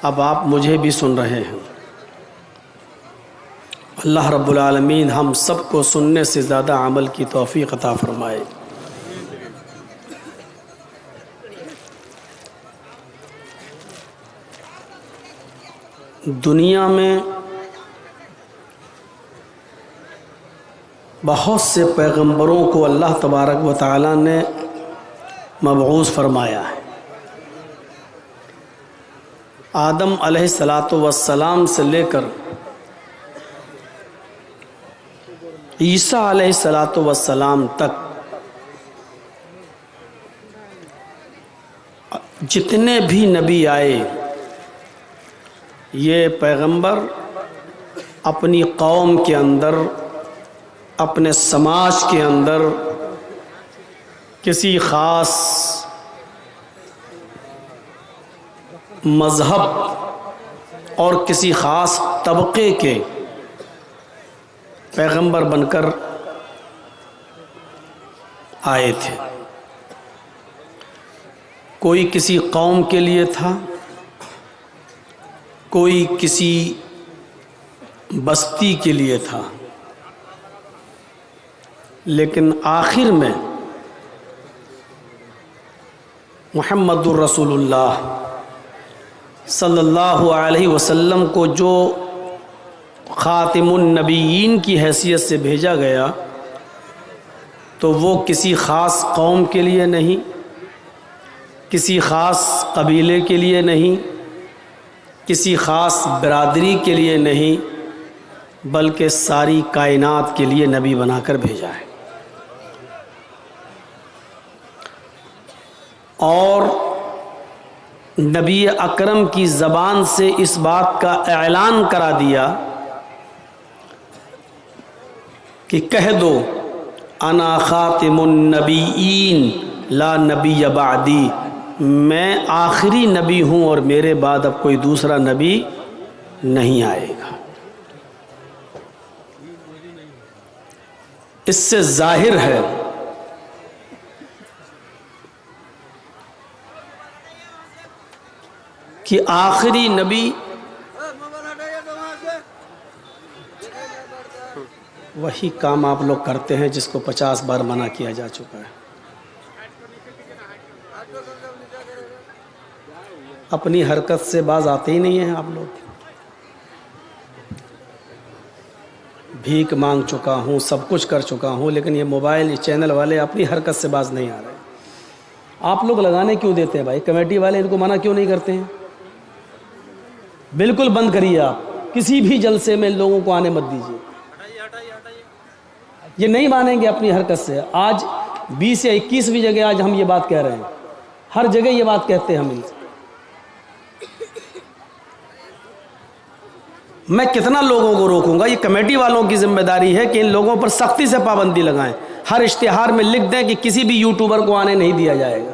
اب آپ مجھے بھی سن رہے ہیں. اللہ رب العالمین ہم سب کو سننے سے زیادہ عمل کی توفیق عطا فرمائے. دنیا میں بہت سے پیغمبروں کو اللہ تبارک و تعالی نے مبعوث فرمایا ہے. آدم علیہ السلام سے لے کر عیسیٰ علیہ السلام تک جتنے بھی نبی آئے، یہ پیغمبر اپنی قوم کے اندر، اپنے سماج کے اندر کسی خاص مذہب اور کسی خاص طبقے کے پیغمبر بن کر آئے تھے. کوئی کسی قوم کے لیے تھا، کوئی کسی بستی کے لیے تھا، لیکن آخر میں محمد الرسول اللہ صلی اللہ علیہ وسلم کو جو خاتم النبیین کی حیثیت سے بھیجا گیا، تو وہ کسی خاص قوم کے لیے نہیں، کسی خاص قبیلے کے لیے نہیں، کسی خاص برادری کے لیے نہیں، بلکہ ساری کائنات کے لیے نبی بنا کر بھیجا ہے. اور نبی اکرم کی زبان سے اس بات کا اعلان کرا دیا کہ کہہ دو انا خاتم النبیین لا نبی بعدی، میں آخری نبی ہوں اور میرے بعد اب کوئی دوسرا نبی نہیں آئے گا. اس سے ظاہر ہے کہ آخری نبی وہی کام آپ لوگ کرتے ہیں جس کو 50 بار منع کیا جا چکا ہے. اپنی حرکت سے باز آتے ہی نہیں ہیں آپ لوگ. بھیک مانگ چکا ہوں، سب کچھ کر چکا ہوں، لیکن یہ موبائل یہ چینل والے اپنی حرکت سے باز نہیں آ رہے. آپ لوگ لگانے کیوں دیتے ہیں بھائی؟ کمیٹی والے ان کو منع کیوں نہیں کرتے ہیں؟ بالکل بند کریے. آپ کسی بھی جلسے میں لوگوں کو آنے مت دیجیے. یہ نہیں مانیں گے اپنی حرکت سے. آج 20 یا 21ویں جگہ آج ہم یہ بات کہہ رہے ہیں. ہر جگہ یہ بات کہتے ہیں ہم ان سے. میں کتنا لوگوں کو روکوں گا؟ یہ کمیٹی والوں کی ذمہ داری ہے کہ ان لوگوں پر سختی سے پابندی لگائیں. ہر اشتہار میں لکھ دیں کہ کسی بھی یوٹیوبر کو آنے نہیں دیا جائے گا.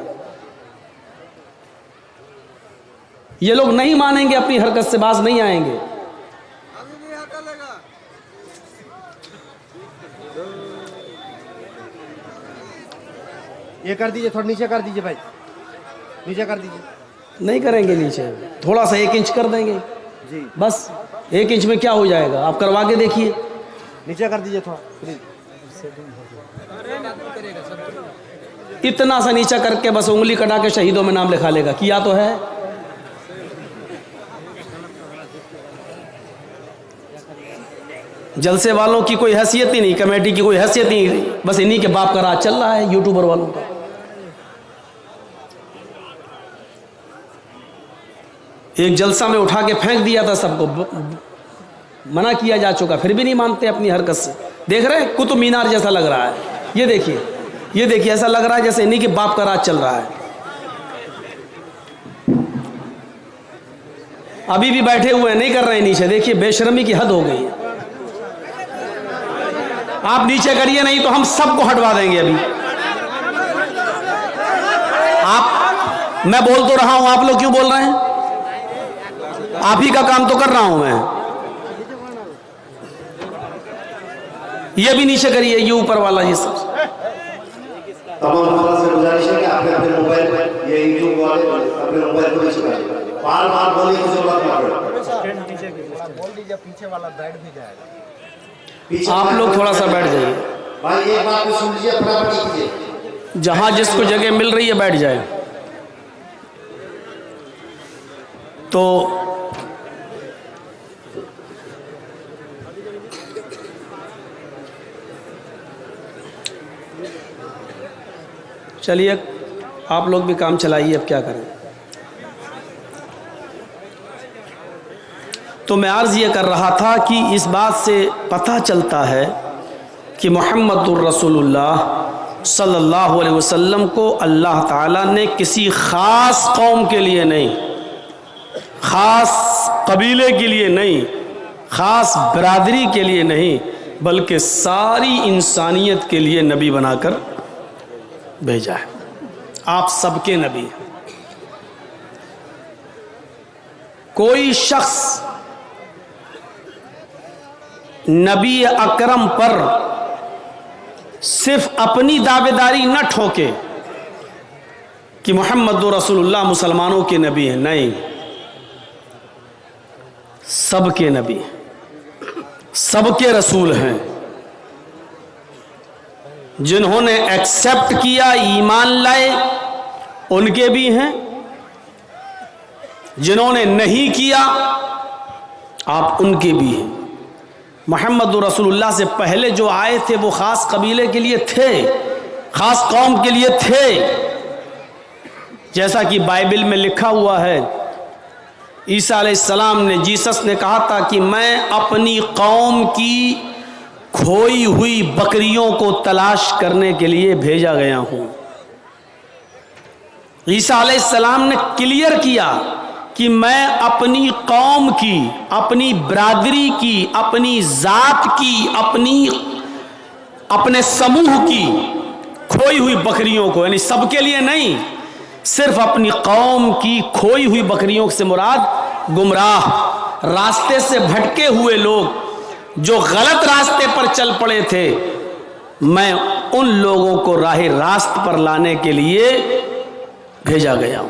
یہ لوگ نہیں مانیں گے، اپنی حرکت سے باز نہیں آئیں گے. یہ کر دیجئے، تھوڑا نیچے کر دیجئے بھائی، نیچے کر دیجئے. نہیں کریں گے نیچے، تھوڑا سا 1 انچ کر دیں گے جی بس. 1 انچ میں کیا ہو جائے گا؟ آپ کروا کے دیکھیے. نیچے کر دیجئے تھوڑا پلیز. اتنا سا نیچا کر کے بس انگلی کٹا کے شہیدوں میں نام لکھا لے گا. کیا تو ہے. جلسے والوں کی کوئی حیثیت ہی نہیں، کمیٹی کی کوئی حیثیت نہیں، بس انہی کے باپ کا راج چل رہا ہے یوٹیوبر والوں کا. ایک جلسہ میں اٹھا کے پھینک دیا تھا، سب کو منع کیا جا چکا، پھر بھی نہیں مانتے اپنی حرکت سے. دیکھ رہے ہیں قطب مینار جیسا لگ رہا ہے. یہ دیکھیے، یہ دیکھیے، ایسا لگ رہا ہے جیسے انہی کے باپ کا راج چل رہا ہے. ابھی بھی بیٹھے ہوئے ہیں، نہیں کر رہے ہیں نیچے. دیکھیے بے شرمی کی حد ہو گئی ہے. آپ نیچے کریے، نہیں تو ہم سب کو ہٹوا دیں گے. ابھی آپ، میں بول تو رہا ہوں، آپ لوگ کیوں بول رہے ہیں؟ آپ ہی کا کام تو کر رہا ہوں میں. یہ بھی نیچے کریے، یہ اوپر والا. یہ سب تمام افراد سے گزارش ہے کہ آپ اپنے موبائل یہ یوٹیوب والے اپنے موبائل کو نیچے کریں. بار بار بولنے کی ضرورت نہ پڑے. بول دیجئے پیچھے والا بیٹھ بھی جائے گا. آپ لوگ تھوڑا سا بیٹھ جائیے. بھائی ایک بات کو سن لیجیے، فٹافٹ کیجیے. جہاں جس کو جگہ مل رہی ہے بیٹھ جائے. تو چلیے آپ لوگ بھی کام چلائیے، اب کیا کریں. تو میں عرض یہ کر رہا تھا کہ اس بات سے پتہ چلتا ہے کہ محمد الرسول اللہ صلی اللہ علیہ وسلم کو اللہ تعالیٰ نے کسی خاص قوم کے لیے نہیں، خاص قبیلے کے لیے نہیں، خاص برادری کے لیے نہیں، بلکہ ساری انسانیت کے لیے نبی بنا کر بھیجا ہے. آپ سب کے نبی ہیں. کوئی شخص نبی اکرم پر صرف اپنی دعوے داری نہ ٹھوکے کہ محمد رسول اللہ مسلمانوں کے نبی ہیں. نہیں، سب کے نبی ہیں، سب کے رسول ہیں. جنہوں نے ایکسپٹ کیا، ایمان لائے، ان کے بھی ہیں. جنہوں نے نہیں کیا، آپ ان کے بھی ہیں. محمد رسول اللہ سے پہلے جو آئے تھے وہ خاص قبیلے کے لیے تھے، خاص قوم کے لیے تھے. جیسا کہ بائبل میں لکھا ہوا ہے، عیسیٰ علیہ السلام نے، جیسس نے کہا تھا کہ میں اپنی قوم کی کھوئی ہوئی بکریوں کو تلاش کرنے کے لیے بھیجا گیا ہوں. عیسیٰ علیہ السلام نے کلیئر کیا کہ میں اپنی قوم کی، اپنی برادری کی، اپنی ذات کی، اپنے سموہ کی کھوئی ہوئی بکریوں کو، یعنی سب کے لیے نہیں، صرف اپنی قوم کی کھوئی ہوئی بکریوں سے مراد گمراہ، راستے سے بھٹکے ہوئے لوگ جو غلط راستے پر چل پڑے تھے، میں ان لوگوں کو راہ راست پر لانے کے لیے بھیجا گیا ہوں.